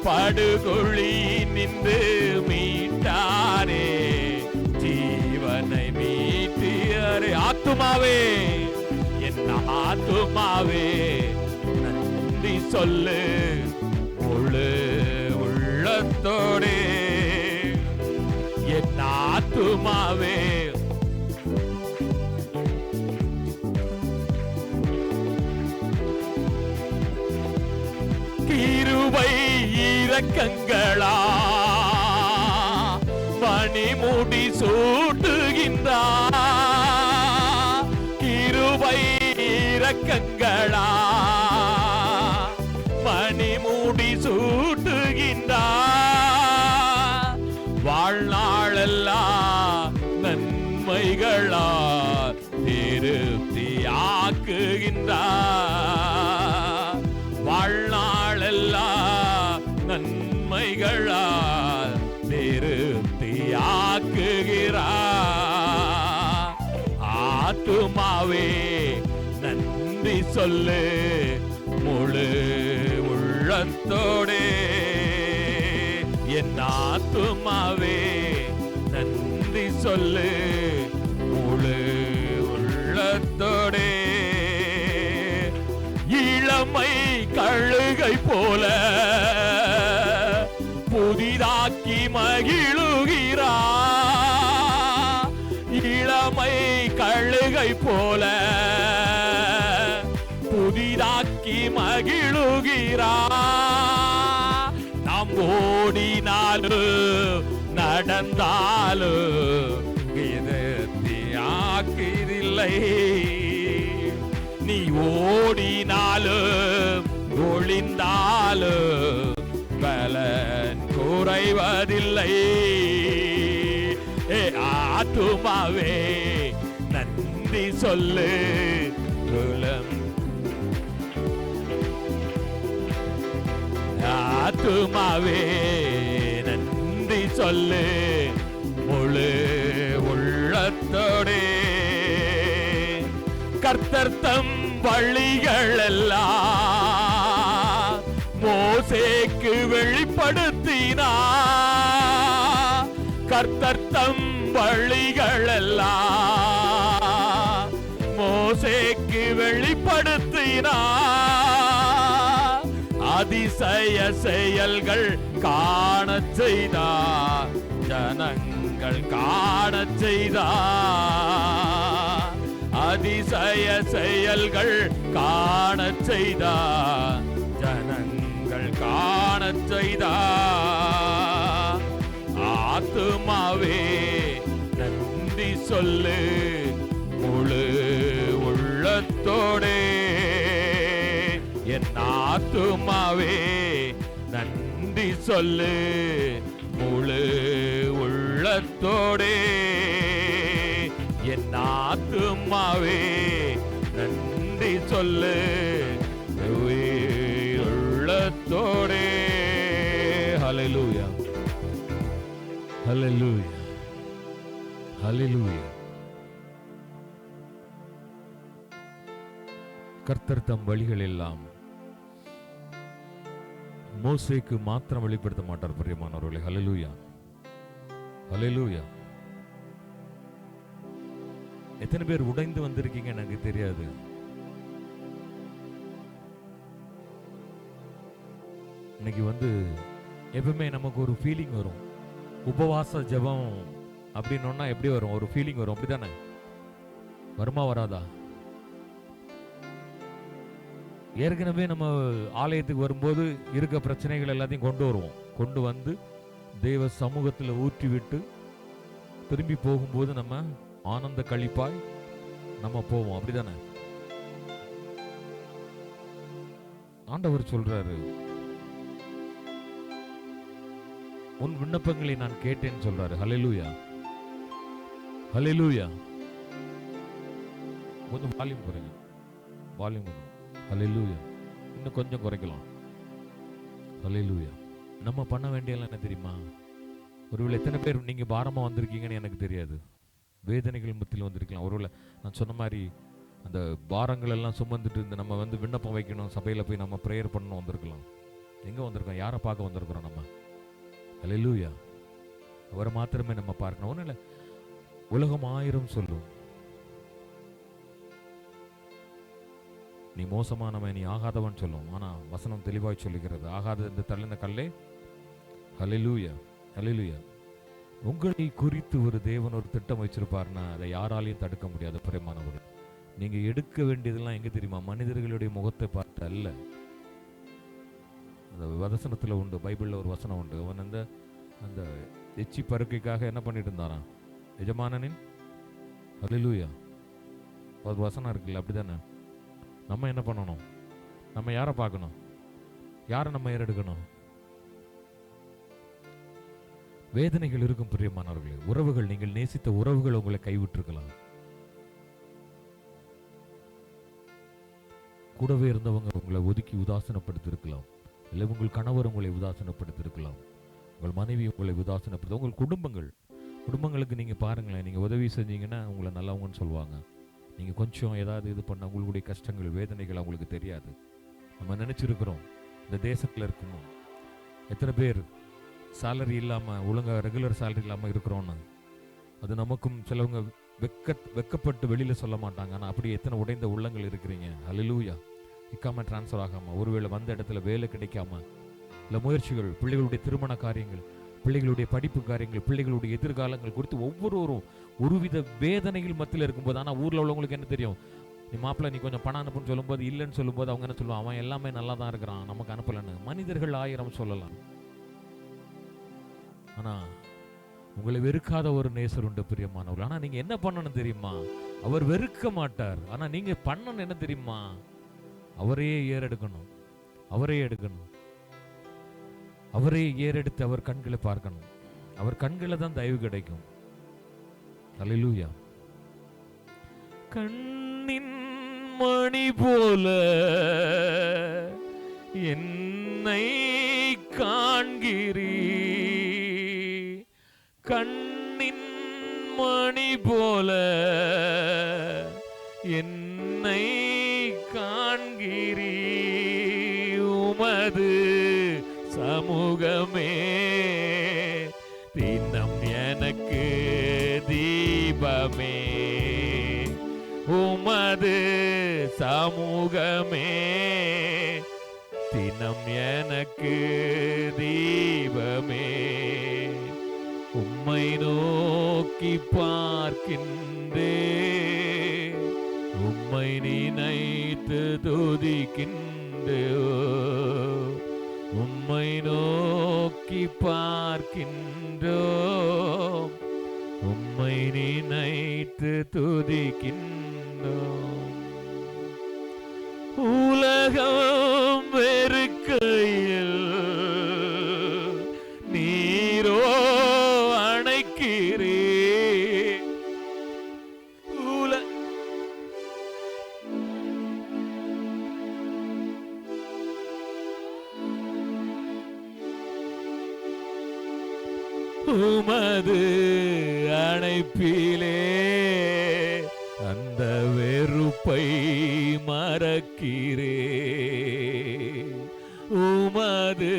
படுகுழி நின்று மீட்டாரே, ஜீவனை மீட்டியாரே. ஆத்துமாவே என் ஆத்துமாவே நன்றி சொல்லு முழு உள்ளத்தோடே. என் ஆத்துமாவே கிருபை இரக்கங்களா மணிமுடி சூட்டுகின்றார். கிருபை இரக்கங்களா மணிமுடி சூட்டுகின்றார். வாழ்நாளெல்லாம் நன்மைகளா திருப்தியாக்குகின்றார். வாழ்நாளெல்லாம் நன்மைகளால் திருப்தியாக்குகிறார். ஆத்துமாவே நன்றி சொல்லு முழு உள்ளத்தோடே. என் ஆத்துமாவே நன்றி சொல்லு முழு உள்ளத்தோடே. இளமை கழுகை போல புதிதாக்கி மகிழுகிறார். இளமை கழுகை போல புதிதாக்கி மகிழுகிறார். நாம் ஓடினாலும் நடந்தாலும் ஆக்கியதில்லை. நீ ஓடினாலும் ஒளிந்தாலும் பலன் குறைவதில்லை. ஆத்துமாவே நன்றி சொல்லு ஆத்துமாவே நன்றி சொல்லு முழு உள்ளத்தோடே. கர்த்தர் தம் வழிகள் எல்லாம் மோசேக்கு வெளிப்படுத்தினார். கர்த்தர் தம் வழிகள் எல்லாம் மோசேக்கு வெளிப்படுத்தினார். அதிசய செயல்கள் காணச் செய்தார், ஜனங்கள் காணச் செய்தார். அதிசய செயல்கள் காணச் செய்தார், ஜனங்கள் காணச் செய்தார். ஆத்துமாவே நன்றி சொல்லு முழு உள்ளத்தோடே. என் ஆத்துமாவே நன்றி சொல்லு முழு உள்ளத்தோடே. என் ஆத்துமாவே நன்றி சொல்லு உள்ளத்தோடே. ஹல்லேலூயா, ஹல்லேலூயா, ஹல்லேலூயா. கர்த்தர் தம் வழிகள் எல்லாம் மோசேக்கு மாத்திரம் வெளிப்படுத்த மாட்டார் பிரியமானவர்களே. ஹல்லேலூயா, ஹல்லேலூயா. எத்தனை பேர் உடைந்து வந்திருக்கீங்க எனக்கு தெரியாது. இன்னைக்கு எப்பவுமே நமக்கு ஒரு ஃபீலிங் வரும். உபவாச ஜெபம் அப்படின்னா எப்படி வரும்? ஒரு ஃபீலிங் வரும், அப்படித்தானே? வருமா வராதா? ஏற்கனவே நம்ம ஆலயத்துக்கு வரும்போது இருக்க பிரச்சனைகள் எல்லாத்தையும் கொண்டு வருவோம். கொண்டு வந்து தெய்வ சமூகத்தில் ஊற்றி விட்டு திரும்பி போகும்போது நம்ம ஆனந்த களிப்பாய் நம்ம போவோம். அப்படிதானே? ஆண்டவர் சொல்றாரு, உன் விண்ணப்பங்களை நான் கேட்டேன்னு சொல்றாரு. ஹல்லேலூயா, ஹல்லேலூயா. கொஞ்சம் வால்யூம் குறைங்க, வால்யூம் கொஞ்சம். ஹல்லேலூயா. இன்னும் கொஞ்சம் குறைக்கலாம். ஹல்லேலூயா. நம்ம பண்ண வேண்டியதெல்லாம் என்ன தெரியுமா? ஒருவேளை எத்தனை பேர் நீங்க பாரமா வந்திருக்கீங்கன்னு எனக்கு தெரியாது. வேதனைகள் மத்தியில் வந்திருக்கலாம். ஒருவேளை நான் சொன்ன மாதிரி அந்த பாரங்கள் எல்லாம் சுமந்துட்டு இருந்து நம்ம விண்ணப்பம் வைக்கணும், சபையில போய் நம்ம ப்ரேயர் பண்ணணும் வந்திருக்கலாம். எங்க வந்திருக்கோம்? யாரை பார்க்க வந்திருக்கிறோம் நம்ம? ஹல்லேலூயா. அவரை மாத்திரமே நம்ம பார்க்கணும். ஒன்றும் இல்லை, உலகம் 1000 சொல்லும், நீ மோசமானவன், நீ ஆகாதவன் சொல்லும். ஆனா வசனம் தெளிவாய் சொல்லுகிறது, ஆகாத இந்த தள்ளின கல்லே. ஹல்லேலூயா, ஹல்லேலூயா. உங்களை குறித்து ஒரு தேவன் ஒரு திட்டம் வச்சிருப்பாருன்னா அதை யாராலையும் தடுக்க முடியாது. பிரியமானவர்கள், நீங்க எடுக்க வேண்டியதெல்லாம் எங்க தெரியுமா? மனிதர்களுடைய முகத்தை பார்த்து அல்ல. அந்த வசனத்துல உண்டு, பைபிள்ல ஒரு வசனம் உண்டு. அவன் அந்த எச்சி பருக்கைக்காக என்ன பண்ணிட்டு இருந்தாராம்? எஜமானனின் ஹல்லேலூயா ஒரு வசனம் இருக்குல்ல, அப்படிதானே? நம்ம என்ன பண்ணணும்? நம்ம யாரை பார்க்கணும்? யாரை நம்ம ஏறெடுக்கணும்? வேதனைகள் இருக்கும் பிரியமானவர்களே. உறவுகள், நீங்கள் நேசித்த உறவுகள் உங்களை கைவிட்டிருக்கலாம். கூடவே இருந்தவங்க உங்களை ஒதுக்கி உதாசனப்படுத்திருக்கலாம். இல்லை உங்கள் கணவர் உங்களை உதாசனப்படுத்திருக்கலாம். உங்கள் மனைவி உங்களை உதாசனப்படுத்த, உங்கள் குடும்பங்களுக்கு நீங்க பாருங்களேன், நீங்க உதவி செஞ்சீங்கன்னா உங்களை நல்லவங்கன்னு சொல்லுவாங்க. நீங்க கொஞ்சம் ஏதாவது இது பண்ண உங்களுடைய கஷ்டங்கள், வேதனைகள் அவங்களுக்கு தெரியாது. நம்ம நினைச்சிருக்கிறோம் இந்த தேசத்துல இருக்கணும். எத்தனை பேர் சேலரி இல்லாம, ஒழுங்கா ரெகுலர் சேலரி இல்லாம இருக்கிறோன்னு. அது நமக்கும் சிலவங்க வெக்கப்பட்டு வெளியில சொல்ல மாட்டாங்க. ஆனா அப்படி எத்தனை உடைந்த உள்ளங்கள் இருக்கிறீங்க. ஹல்லேலூயா. இக்காம டிரான்ஸ்ஃபர் ஆகாம, ஒருவேளை வந்த இடத்துல வேலை கிடைக்காம, இல்லை முயற்சிகள், பிள்ளைகளுடைய திருமண காரியங்கள், பிள்ளைகளுடைய படிப்பு காரியங்கள், பிள்ளைகளுடைய எதிர்காலங்கள் குறித்து ஒவ்வொருவரும் ஒருவித வேதனைகள் மத்தியில் இருக்கும்போது, ஆனால் ஊரில் உள்ளவங்களுக்கு என்ன தெரியும்? நீ மாப்பிள்ள நீ கொஞ்சம் பணம் அனுப்புன்னு சொல்லும்போது, இல்லைன்னு சொல்லும்போது அவங்க என்ன சொல்லுவான்? அவன் எல்லாமே நல்லா தான் இருக்கிறான், நமக்கு அனுப்பலன்னு. மனிதர்கள் 1000 சொல்லலாம். ஆனா உங்களை வெறுக்காத ஒரு நேசர் உண்டு பிரியமானவர்கள். ஆனா நீங்க என்ன பண்ணணும் தெரியுமா? அவர் வெறுக்க மாட்டார். ஆனா நீங்க பண்ணணும் என்ன தெரியுமா? அவரையே ஏறெடுக்கணும், அவரே எடுக்கணும், அவரே ஏறெடுத்து அவர் கண்களை பார்க்கணும். அவர் கண்களை தான் தயவு கிடைக்கும். ஹல்லேலூயா. கண்ணின் மணி போல என்னை காண்கிறீ, கண்ணின் மணி போல என்னை காண்கிறீ, உமது சமூகமே தினம் எனக்கு தீபமே, உமது சமூகமே தினம் எனக்கு தீபமே, உம்மை நோக்கி பார்க்கின்றே, உம்மை நினைத்து துதிக்கின்றே, உம்மை நோக்கி பார்க்கின்றோம், உம்மை நினைத்து துதிக்கின்றோம். உலகம் வெறுக்கையில் நீரோ அணைக்கிறே, உமது அணைப்பிலே அந்த வெறுப்பை மறக்கிறே, உமது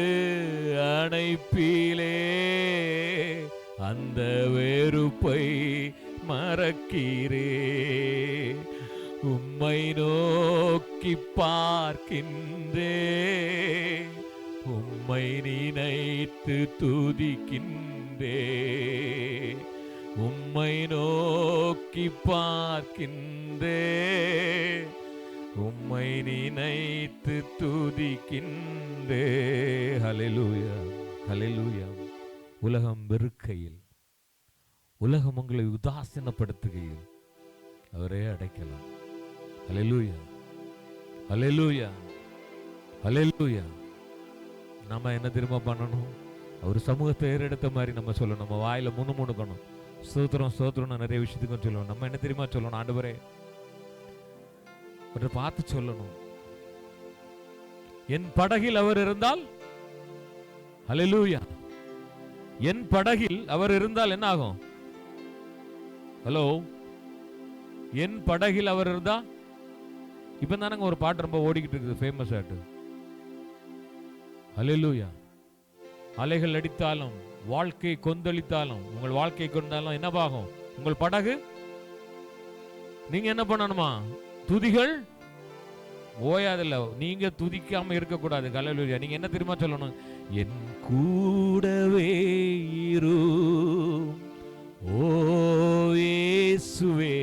அணைப்பிலே அந்த வெறுப்பை மறக்கிறே, உம்மை நோக்கி பார்க்கின்றே, உம்மை நினைத்து துதிக்கின்றே, உம்மை நோக்கி பார்க்கின்றே, உம்மை நினைத்து துதிக்கின்றே. ஹல்லேலூயா, ஹல்லேலூயா. உலகம் வெறுக்கையில், உலகம் உங்களை உதாசீனப்படுத்துகையில், அவரே அடைக்கலாம். ஹல்லேலூயா, ஹல்லேலூயா, ஹல்லேலூயா. நம்ம என்ன திரும்ப பண்ணணும்? அவர் சமூகத்தை ஏறெடுத்த மாதிரி நம்ம சொல்லணும். நம்ம வாயில முணுமுணுக்கணும். ஸ்தோத்திரம் ஸ்தோத்திரம் நிறைய விஷயத்துக்கும் சொல்லணும். நம்ம என்ன தெரியுமா சொல்லணும்? ஆண்டவரே, அவரை பார்த்து சொல்லணும். என் படகில் அவர் இருந்தால், ஹல்லேலூயா, என் படகில் அவர் இருந்தால் என்ன ஆகும்? ஹலோ, என் படகில் அவர் இருந்தா, இப்ப தானங்க ஒரு பாட்டு ரொம்ப ஓடிக்கிட்டு இருக்குது, ஃபேமஸ் ஆட்டு. ஹல்லேலூயா. அலைகள் அடித்தாலும் வாழ்க்கை கொந்தளித்தாலும் உங்கள் வாழ்க்கை கொண்டாலும் என்ன பாகும்? உங்கள் படகு. நீங்க என்ன பண்ணணுமா? துதிகள் ஓயாதில்ல. நீங்க துதிக்காம இருக்கக்கூடாது. ஹல்லேலூயா. நீங்க என்ன தெரியுமா சொல்லணும்? என் கூடவே இரு ஓ இயேசுவே,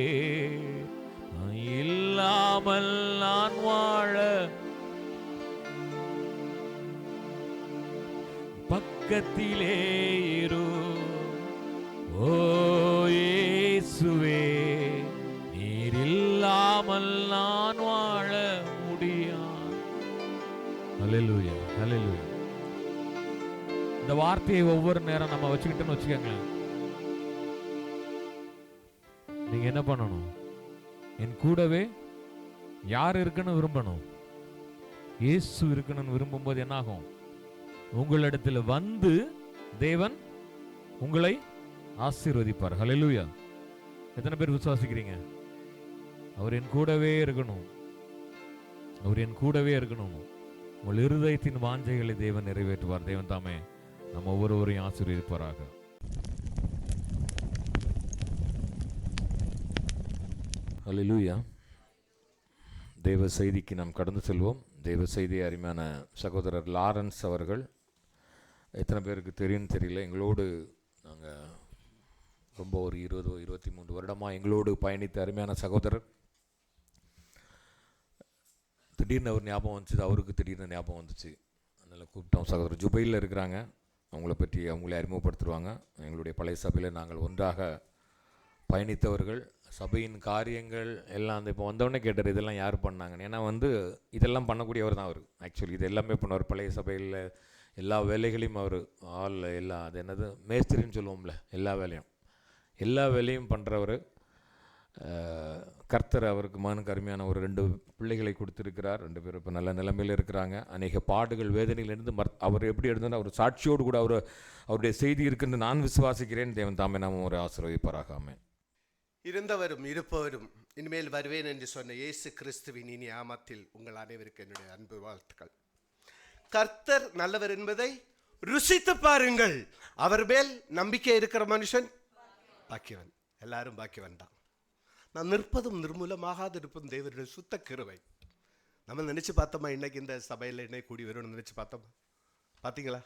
இல்லாமல் நான் வாழ பக்கத்திலே இரு ஓ இயேசுவே, நீர் இல்லாமல் நான் வாழ முடியாது. ஹல்லேலூயா, ஹல்லேலூயா. இந்த வார்த்தையை ஒவ்வொரு நேரம் நம்ம வச்சுக்கிட்டோன்னு வச்சுக்கோங்க. நீங்க என்ன பண்ணணும்? என் கூடவே யார் இருக்குன்னு விரும்பணும்? இயேசு இருக்கணும்னு விரும்பும்போது என்ன ஆகும்? உங்களிடத்தில் வந்து தேவன் உங்களை ஆசீர்வதிப்பார். ஹல்லேலூயா. எத்தனை பேர் விசுவாசிக்கிறீங்க? அவர் என் கூடவே இருக்கணும், அவர் என் கூடவே இருக்கணும். உங்கள் இருதயத்தின் வாஞ்சைகளை தேவன் நிறைவேற்றுவார். தேவன் தாமே நம்ம ஒவ்வொருவரையும் ஆசீர்வதிப்பாராக. ஹல்லேலூயா. தேவ செய்திக்கு நாம் கடந்து செல்வோம். தேவ செய்தி அருமையான சகோதரர் லாரன்ஸ் அவர்கள், எத்தனை பேருக்கு தெரியும்னு தெரியல, எங்களோடு நாங்கள் ரொம்ப ஒரு 20-23 வருடமாக எங்களோடு பயணித்த அருமையான சகோதரர். திடீர்னு அவர் ஞாபகம் வந்துச்சு, அவருக்கு திடீர்னு ஞாபகம் வந்துச்சு. அதனால் கூப்பிட்டோம். சகோதரர் ஜுபையில் இருக்கிறாங்க, அவங்கள பற்றி அவங்களே அறிமுகப்படுத்துருவாங்க. எங்களுடைய பழைய சபையில் நாங்கள் ஒன்றாக பயணித்தவர்கள். சபையின் காரியங்கள் எல்லாம் அந்த இப்போ வந்தவொடனே கேட்டார், இதெல்லாம் யார் பண்ணாங்கன்னு. ஏன்னா இதெல்லாம் பண்ணக்கூடியவர் தான் அவர். ஆக்சுவலி இது எல்லாமே பண்ணுவார். பழைய சபையில் எல்லா வேலைகளையும் அவர் எல்லாம் அது என்னது மேஸ்திரின்னு சொல்லுவோம்ல, எல்லா வேலையும் பண்ணுறவர். கர்த்தர் அவருக்கு மகனுக்கு அருமையான ஒரு 2 பிள்ளைகளை கொடுத்துருக்கிறார். 2 பேரும் இப்போ நல்ல நிலைமையில் இருக்கிறாங்க. அநேக பாடுகள் வேதனையிலிருந்து அவர் எப்படி எடுத்தாலும் அவர் சாட்சியோடு கூட அவருடைய செய்தி இருக்குன்னு நான் விசுவாசிக்கிறேன். தேவன் தாமே நாம ஒரு ஆசீர்வதிப்பாராக. ஆமென். இருந்தவரும் இருப்பவரும் இனிமேல் வருவேன் என்று சொன்ன இயேசு கிறிஸ்துவின் இனி நாமத்தில் உங்கள் அனைவருக்கு என்னுடைய அன்பு வாழ்த்துக்கள். கர்த்தர் நல்லவர் என்பதை ருசித்து பாருங்கள். அவர் மேல் நம்பிக்கை இருக்கிற மனுஷன் பாக்கியவன். எல்லாரும் பாக்கியவன் தான். நான் நிற்பதும் நிர்மூலமாகாது இருப்பதும் தேவனுடைய சுத்த கிருபை. நம்ம நினைச்சு பார்த்தோமா? இன்னைக்கு இந்த சபையில் என்ன கூடி வரும்னு நினைச்சு பார்த்தோமா? பார்த்தீங்களா?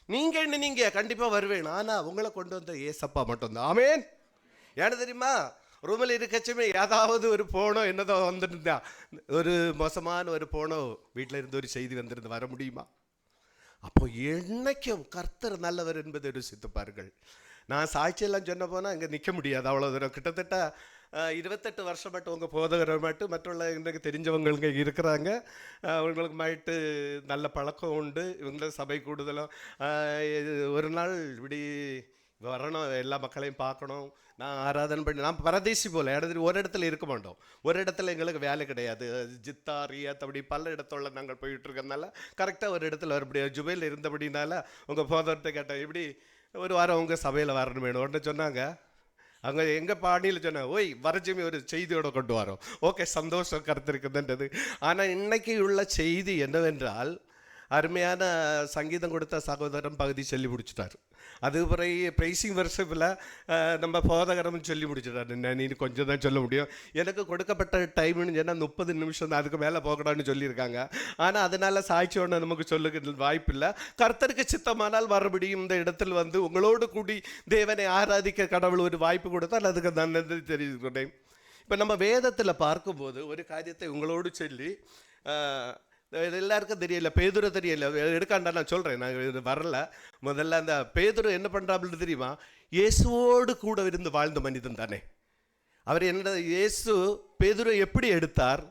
நீங்க கண்டிப்பா வருவேன். ஆனா உங்களை கொண்டு வந்த ஏசப்பா மட்டும்தான். ஆமென். ஏன்னு தெரியுமா? ரூமில் இருக்கச்சுமே ஏதாவது ஒரு போனோ என்னதோ வந்துருந்தா, ஒரு மோசமான ஒரு போனோ வீட்டில் இருந்து ஒரு செய்தி வந்திருந்து வர முடியுமா? அப்போ என்னைக்கும் கர்த்தர் நல்லவர் என்பதை ருசித்து பாருங்கள். நான் சாட்சியெல்லாம் சொன்ன போனால் இங்கே நிற்க முடியாது, அவ்வளோ தூரம். கிட்டத்தட்ட 28 வருஷம் மட்டும் உங்கள் போதகரை மட்டும் மற்றுள்ள எனக்கு தெரிஞ்சவங்க இருக்கிறாங்க. அவங்களுக்கு மாயிட்டு நல்ல பழக்கம் உண்டு. இவங்கள சபை கூடுதலும் ஒரு நாள் இப்படி வரணும், எல்லா மக்களையும் பார்க்கணும். நான் ஆராதனை பண்ணி நான் பரதேசி போல் ஒரு இடத்துல இருக்க மாட்டோம். ஒரு இடத்துல எங்களுக்கு வேலை கிடையாது. ஜித்தா ரியாத் அப்படி பல இடத்துல நாங்கள் போயிட்டு இருக்கிறதுனால கரெக்டாக ஒரு இடத்துல வரப்படியாது. ஜுபையில் இருந்தபடினால உங்கள் போதர்கிட்ட கேட்டேன், இப்படி ஒரு வாரம் உங்கள் சபையில் வரணும் வேணும். உடனே சொன்னாங்க, அவங்க எங்கள் பாணியில் சொன்னாங்க, ஓய் வரச்சுமே ஒரு செய்தியோடு கொண்டு வரோம். ஓகே, சந்தோஷம், கருத்து இருக்குதுன்றது. ஆனால் இன்னைக்கு உள்ள செய்தி என்னவென்றால், அருமையான சங்கீதம் கொடுத்த சகோதரன் பகுதி சொல்லி முடிச்சிட்டார். அது பிறகு ப்ரைஸிங் வருஷத்தில் நம்ம போதகரம் சொல்லி முடிச்சிட்டாரு. நீ கொஞ்சம் தான் சொல்ல முடியும், எனக்கு கொடுக்கப்பட்ட டைம்னு சொன்னால் 30 நிமிஷம் தான், அதுக்கு மேலே போகக்கூடாதுன்னு சொல்லியிருக்காங்க. ஆனால் அதனால் சாட்சி ஒன்று நமக்கு சொல்லுகிற வாய்ப்பு இல்லை. கர்த்தருக்கு சித்தமானால் மறுபடியும் இந்த இடத்தில் வந்து உங்களோடு கூடி தேவனை ஆராதிக்க கடவுள் ஒரு வாய்ப்பு கொடுத்தால் அதுக்கு நான் நன்றி தெரிவிக்கிறேன். இப்போ நம்ம வேதத்தில் பார்க்கும்போது ஒரு காரியத்தை உங்களோடு சொல்லி, எல்லாருக்கும் தெரியல, பேதுரு தெரியல, எடுக்காண்டா நான் சொல்கிறேன், நான் இது வரல. முதல்ல அந்த பேதுரு என்ன பண்ணுறாப்புன்னு தெரியுமா? இயேசுவோடு கூட இருந்து வாழ்ந்த மனிதன் தானே. அவர் என்ன, இயேசு பேதுரு எப்படி எடுத்தார்?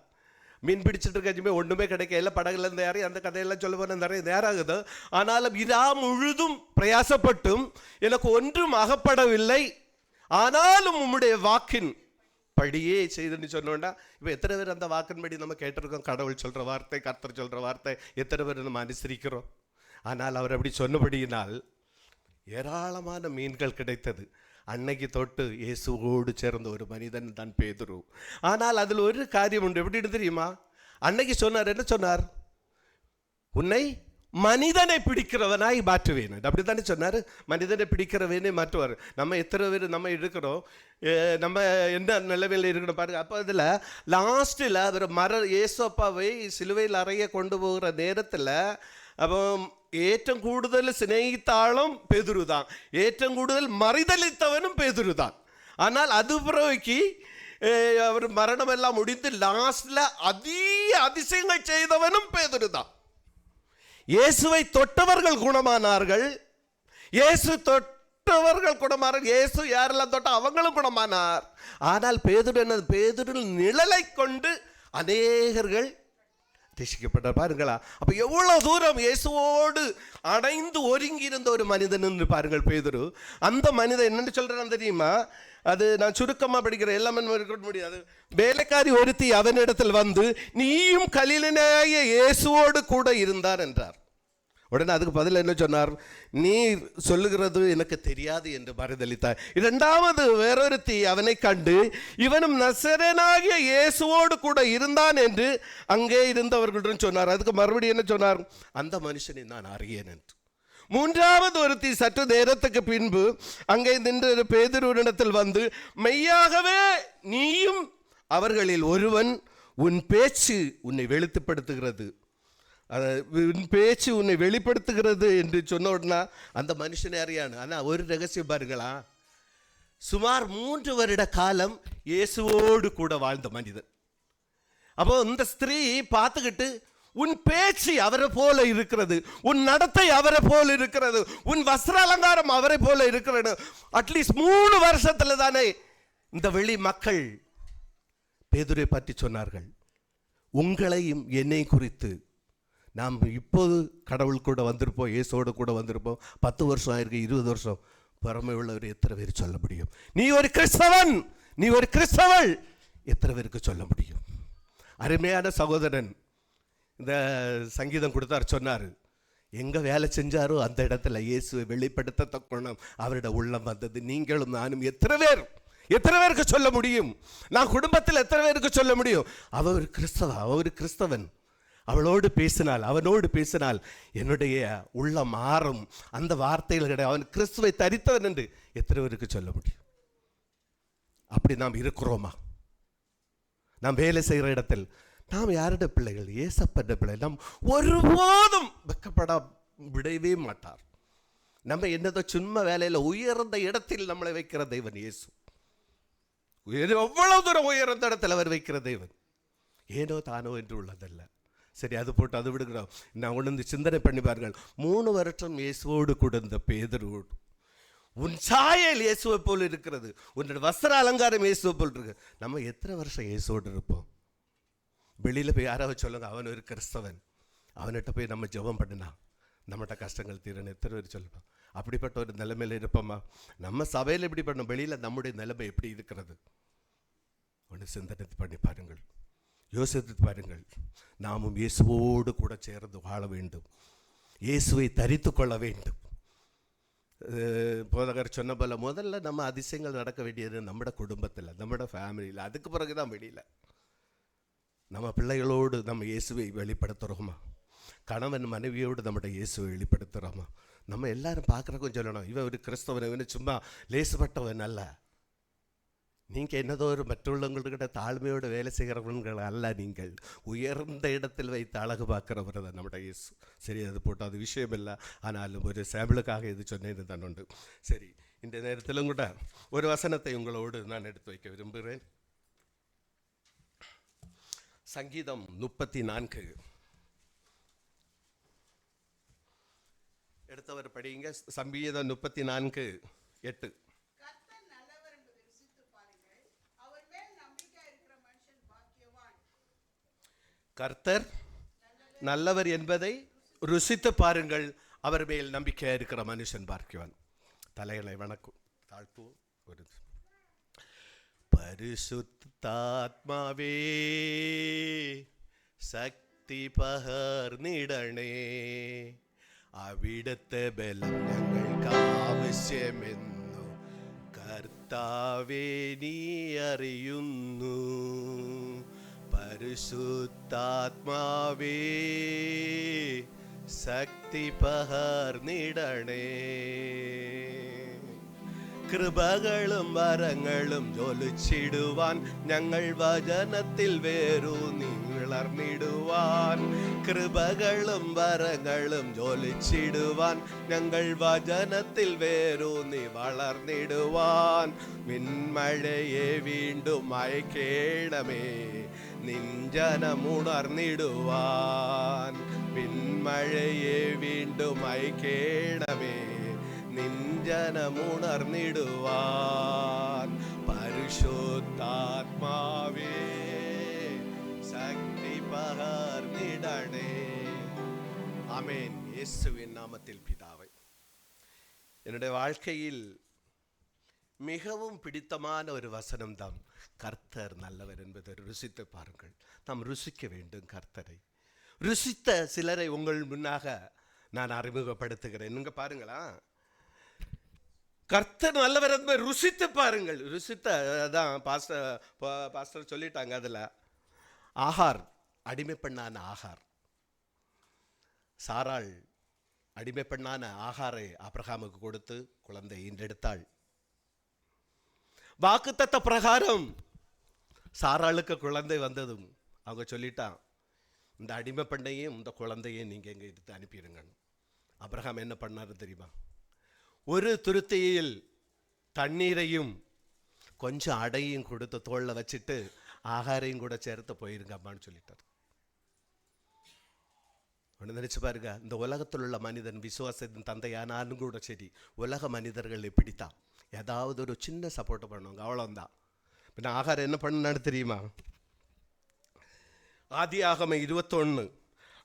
மீன் பிடிச்சிட்டு இருக்கச்சுமே ஒன்றுமே கிடைக்கல, படகுல இருந்து யாரையும் அந்த கதையெல்லாம் சொல்ல போன நிறைய நேரம் ஆகுது. ஆனாலும் இரா முழுதும் பிரயாசப்பட்டும் எனக்கு ஒன்றும் அகப்படவில்லை, ஆனாலும் உம்முடைய வாக்கின் படியே செய்துன்னு சொன்னோன்னா, இப்போ எத்தனை பேர் அந்த வாக்கின்படி நம்ம கேட்டிருக்கோம்? கடவுள் சொல்கிற வார்த்தை, கர்த்தர் சொல்கிற வார்த்தை எத்தனை பேர் நம்ம அனுசரிக்கிறோம்? ஆனால் அவர் அப்படி சொன்னபடியினால் ஏராளமான மீன்கள் கிடைத்தது. அன்னைக்கு தொட்டு இயேசுவோடு சேர்ந்த ஒரு மனிதன் தான் பேதுரு. ஆனால் அதில் ஒரு காரியம் உண்டு. எப்படின்னு தெரியுமா? அன்னைக்கு சொன்னார், என்ன சொன்னார்? உன்னை மனிதனை பிடிக்கிறவனாய் மாற்றுவேன். அப்படித்தானே சொன்னார். மனிதனை பிடிக்கிறவனே மாற்றுவார். நம்ம எத்தனை பேர் நம்ம இருக்கிறோம், நம்ம என்ன நிலைமையில் இருக்கணும் பாருங்க. அப்போ அதில் லாஸ்ட்டில் அவர் இயேசுப்பாவை சிலுவையில் அறைய கொண்டு போகிற நேரத்தில் அப்போ ഏറ്റവും കൂടുതൽ സ്നേഹിത്താളും പേതുരു தான், ഏറ്റവും കൂടുതൽ மறிதளித்தவனும் பேதுரு தான். ஆனால் அது பிறகு அவர் மரணமெல்லாம் முடிந்து லாஸ்ட்ல அதிக அதிசயங்கள் செய்தவனும் பேதுரு தான். இயேசுவை தொட்டவர்கள் குணமானார்கள், இயேசு தொட்டவர்கள் குணமானார்கள், இயேசு யாரெல்லாம் தொட்ட அவங்களும் குணமானார். ஆனால் பேதுரு என்ன, பேதுரு நிழலை கொண்டு அநேகர்கள் ரட்சிக்கப்பட்ட பாருங்களா. அப்ப எவ்வளவு தூரம் இயேசுவோடு அடைந்து ஒருங்கி இருந்த ஒரு மனிதன் பாருங்கள் பேதுரு. அந்த மனிதன் என்னன்னு சொல்றான் தெரியுமா? அது நான் சுருக்கமா படிக்கிறேன், எல்லாமே இருக்க முடியாது. வேலைக்காரி ஒருத்தி அவனிடத்தில் வந்து, நீயும் கலிலேய இயேசுவோடு கூட இருந்தார் என்றார். உடனே அதுக்கு பதில் என்ன சொன்னார்? நீ சொல்லுகிறது எனக்கு தெரியாது என்று மறுதளித்தார். இரண்டாவது வேறொருத்தி அவனை கண்டு, இவனும் நசரேயனாகிய இயேசுவோடு கூட இருந்தான் என்று அங்கே இருந்தவர்களுடன் சொன்னார். அதுக்கு மறுபடியும் என்ன சொன்னார்? அந்த மனுஷனை நான் அறியேன் என்று. மூன்றாவது ஒருத்தி சற்று நேரத்துக்கு பின்பு அங்கே நின்ற பேதுருவினிடத்தில் வந்து, மெய்யாகவே நீயும் அவர்களில் ஒருவன், உன் பேச்சு உன்னை வெளிப்படுத்துகிறது, உன் பேச்சு உன்னை வெளிப்படுத்துகிறது என்று சொன்ன உடனே அந்த மனுஷனை அறியானு. ஆனால் ஒரு ரகசியம் பாருங்களா, சுமார் 3 வருட காலம் இயேசுவோடு கூட வாழ்ந்த மனிதன். அப்போ இந்த ஸ்திரீ பார்த்துக்கிட்டு, உன் பேச்சு அவரை போல இருக்கிறது, உன் நடத்தை அவரை போல இருக்கிறது, உன் வஸ்திர அலங்காரம் அவரை போல இருக்கிறது. அட்லீஸ்ட் 3 வருஷத்துல தானே இந்த வெளி மக்கள் பேதுரை பற்றி சொன்னார்கள். உங்களையும் என்னை குறித்து நாம் இப்போது கடவுள் கூட வந்திருப்போம், இயேசோடு கூட வந்திருப்போம், 10 வருஷம் ஆயிருக்கு, 20 வருஷம், புறமை உள்ளவர் எத்தனை பேர் சொல்ல முடியும்? நீ ஒரு கிறிஸ்தவன், நீ ஒரு கிறிஸ்தவள், எத்தனை பேருக்கு சொல்ல முடியும்? அருமையான சகோதரன் இந்த சங்கீதம் கொடுத்தார், சொன்னார், எங்கே வேலை செஞ்சாரோ அந்த இடத்துல இயேசுவை வெளிப்படுத்தத்தக்கணும் அவருடைய உள்ளம் வந்தது. நீங்களும் நானும் எத்தனை பேருக்கு சொல்ல முடியும்? நான் குடும்பத்தில் எத்தனை பேருக்கு சொல்ல முடியும்? அவர் ஒரு கிறிஸ்தவன், அவளோடு பேசினால், அவனோடு பேசினால் என்னுடைய உள்ளம் மாறும். அந்த வார்த்தைகள் கிடையாது. அவன் கிறிஸ்துவை தரித்தவன் என்று எத்தனை பேருக்கு சொல்ல முடியும்? அப்படி நாம் இருக்கிறோமா? நாம் வேலை செய்கிற இடத்தில் நாம் யாருடைய பிள்ளைகள்? ஏசப்பட்ட பிள்ளைகள். நாம் ஒருபோதும் வெக்கப்பட விடவே மாட்டார். நம்ம என்னதோ சும்மா வேலையில் உயர்ந்த இடத்தில் நம்மளை வைக்கிற தெய்வன் இயேசு. எவ்வளவு தூரம் உயர்ந்த இடத்தில் அவர் வைக்கிற தெய்வன், ஏனோ தானோ என்று உள்ளதல்ல. சரி, அது போட்டு அது விடுகிறோம். நான் உணர்ந்து சிந்தனை பண்ணி பாருங்கள். 3 வருஷம் இயேசுவோடு கூட இந்த பேதுருவோடு, உன் சாயல் இயேசுவை போல் இருக்கிறது, உன்னோட வஸ்திர அலங்காரம் இயேசுவை போல் இருக்கு. நம்ம எத்தனை வருஷம் இயேசுவோடு இருப்போம்? வெளியில் போய் யாராவது சொல்லுங்க, அவன் ஒரு கிறிஸ்தவன், அவன்கிட்ட போய் நம்ம ஜெபம் பண்ணினா நம்மகிட்ட கஷ்டங்கள் தீரணும், எத்தனை பேர் சொல்லுவோம்? அப்படிப்பட்ட ஒரு நிலைமையில் இருப்போமா? நம்ம சபையில் எப்படி பண்ணோம், வெளியில் நம்முடைய நிலைமை எப்படி இருக்கிறது? ஒன்று சிந்தனை பண்ணி பாருங்கள், யோசித்து பாருங்கள். நாமும் இயேசுவோடு கூட சேர்ந்து வாழ வேண்டும், இயேசுவை தரித்து கொள்ள வேண்டும். போதகர் சொன்ன போல முதல்ல நம்ம அதிசயங்கள் நடக்க வேண்டியது நம்மட குடும்பத்தில், நம்மட ஃபேமிலியில், அதுக்கு பிறகு தான் வெளியில். நம்ம பிள்ளைகளோடு நம்ம இயேசுவை வெளிப்படுத்துகிறோமா? கணவன் மனைவியோடு நம்முடைய இயேசுவை வெளிப்படுத்துகிறோமா? நம்ம எல்லாரும் பார்க்குறக்கும் சொல்லணும், இவன் ஒரு கிறிஸ்தவன், இவனு சும்மா லேசுப்பட்டவன் அல்ல. நீங்கள் என்னதோ ஒரு மற்றவங்கள்கிட்ட தாழ்மையோடு வேலை செய்கிறவர்கள் அல்ல, நீங்கள் உயர்ந்த இடத்தில் வைத்து அழகு பார்க்குறவர் தான் நம்முடைய இயேசு. சரி, அது போட்டு அது விஷயம் இல்லை, ஆனாலும் ஒரு சாம்பிளுக்காக இது சொன்னேன்னு தான் உண்டு. சரி, இந்த நேரத்திலும் கூட ஒரு வசனத்தை உங்களோடு நான் எடுத்து வைக்க விரும்புகிறேன். சங்கீதம் 34 எடுத்தவர் படிங்க. சங்கீதம் 34:8. கர்த்தர் நல்லவர் என்பதை ருசித்து பாருங்கள், அவர் மேல் நம்பிக்கை இருக்கிற மனுஷன் பார்க்குவான். தலைகளை வணக்கம் தாழ்த்துவோம். ஒரு பரிசுத்தாத்மாவே ശക്തി പകർന്നിടണേ, അവിടുത്തെ ബലം ഞങ്ങൾക്ക് ആവശ്യമെന്നു കർത്താവേ നീ അറിയുന്നു. പരിശുദ്ധാത്മാവേ ശക്തി പകർന്നിടണേ, കൃപകളും വരങ്ങളും ജ്വലിച്ചിടുവാൻ ഞങ്ങൾ വചനത്തിൽ വേരൂന്നി വളർന്നിടുവാൻ. കൃപകളും വരങ്ങളും ജ്വലിച്ചിടുവാൻ ഞങ്ങൾ വചനത്തിൽ വേരൂന്നി വളർന്നിടുവാൻ. മിന്മഴയെ വീണ്ടും അയക്കേണമേ, നിഞ്ചനമുണർന്നിടുവാൻ. മിന്മഴയെ വീണ്ടും അയക്കേണമേ, നിഞ്ചനമുണർന്നിടുവാൻ. പരിശുദ്ധാത്മാവേ ശക്തി പകർന്നിടണേ. ആമേൻ. இயேசுவின் நாமத்தில் பிதாவே, என்னுடைய வாழ்க்கையில் மிகவும் பிடித்தமான ஒரு வசனம் தான் கர்த்தர் நல்லவர் என்பதை ருசித்து பாருங்கள். நாம் ருசிக்க வேண்டும் கர்த்தரை. ருசித்த சிலரை உங்கள் முன்னாக நான் அறிமுகப்படுத்துகிறேன். நீங்க பாருங்களா, கர்த்தர் நல்லவர் என்பதை ருசித்து பாருங்கள். ருசித்த அதான் பாஸ்டர் சொல்லிட்டாங்க. அதில் ஆகார், அடிமை பெண்ணான ஆகார், சாராள் அடிமை பெண்ணான ஆகாரை ஆபிரகாமுக்கு கொடுத்து குழந்தை ஈன்றெடுத்தாள். வாக்குத்தத்த பிரகாரம் சாராளுக்கு குழந்தை வந்ததும் அவங்க சொல்லிட்டான், இந்த அடிமை பெண்ணையும் இந்த குழந்தையும் நீங்கள் எங்கே எடுத்து அனுப்பிடுங்க. ஆபிரகாம் என்ன பண்ணாரு தெரியுமா? ஒரு துருத்தியில் தண்ணீரையும் கொஞ்சம் அடையும் கொடுத்து தோளில் வச்சுட்டு ஆகாரையும் கூட சேர்த்து போயிருங்க அம்மான்னு சொல்லிட்டார். ஒன்று நினைச்சு பாருங்க, இந்த உலகத்தில் உள்ள மனிதன் விசுவாசத்தின் தந்தையானாலும் கூட சரி, உலக மனிதர்கள் எப்படித்தான் ஏதாவது ஒரு சின்ன சப்போர்ட் பண்ணுவாங்க, அவ்வளோந்தான். பின்ன ஆகாரம் என்ன பண்ணான்னு தெரியுமா? ஆதியாகமம் 21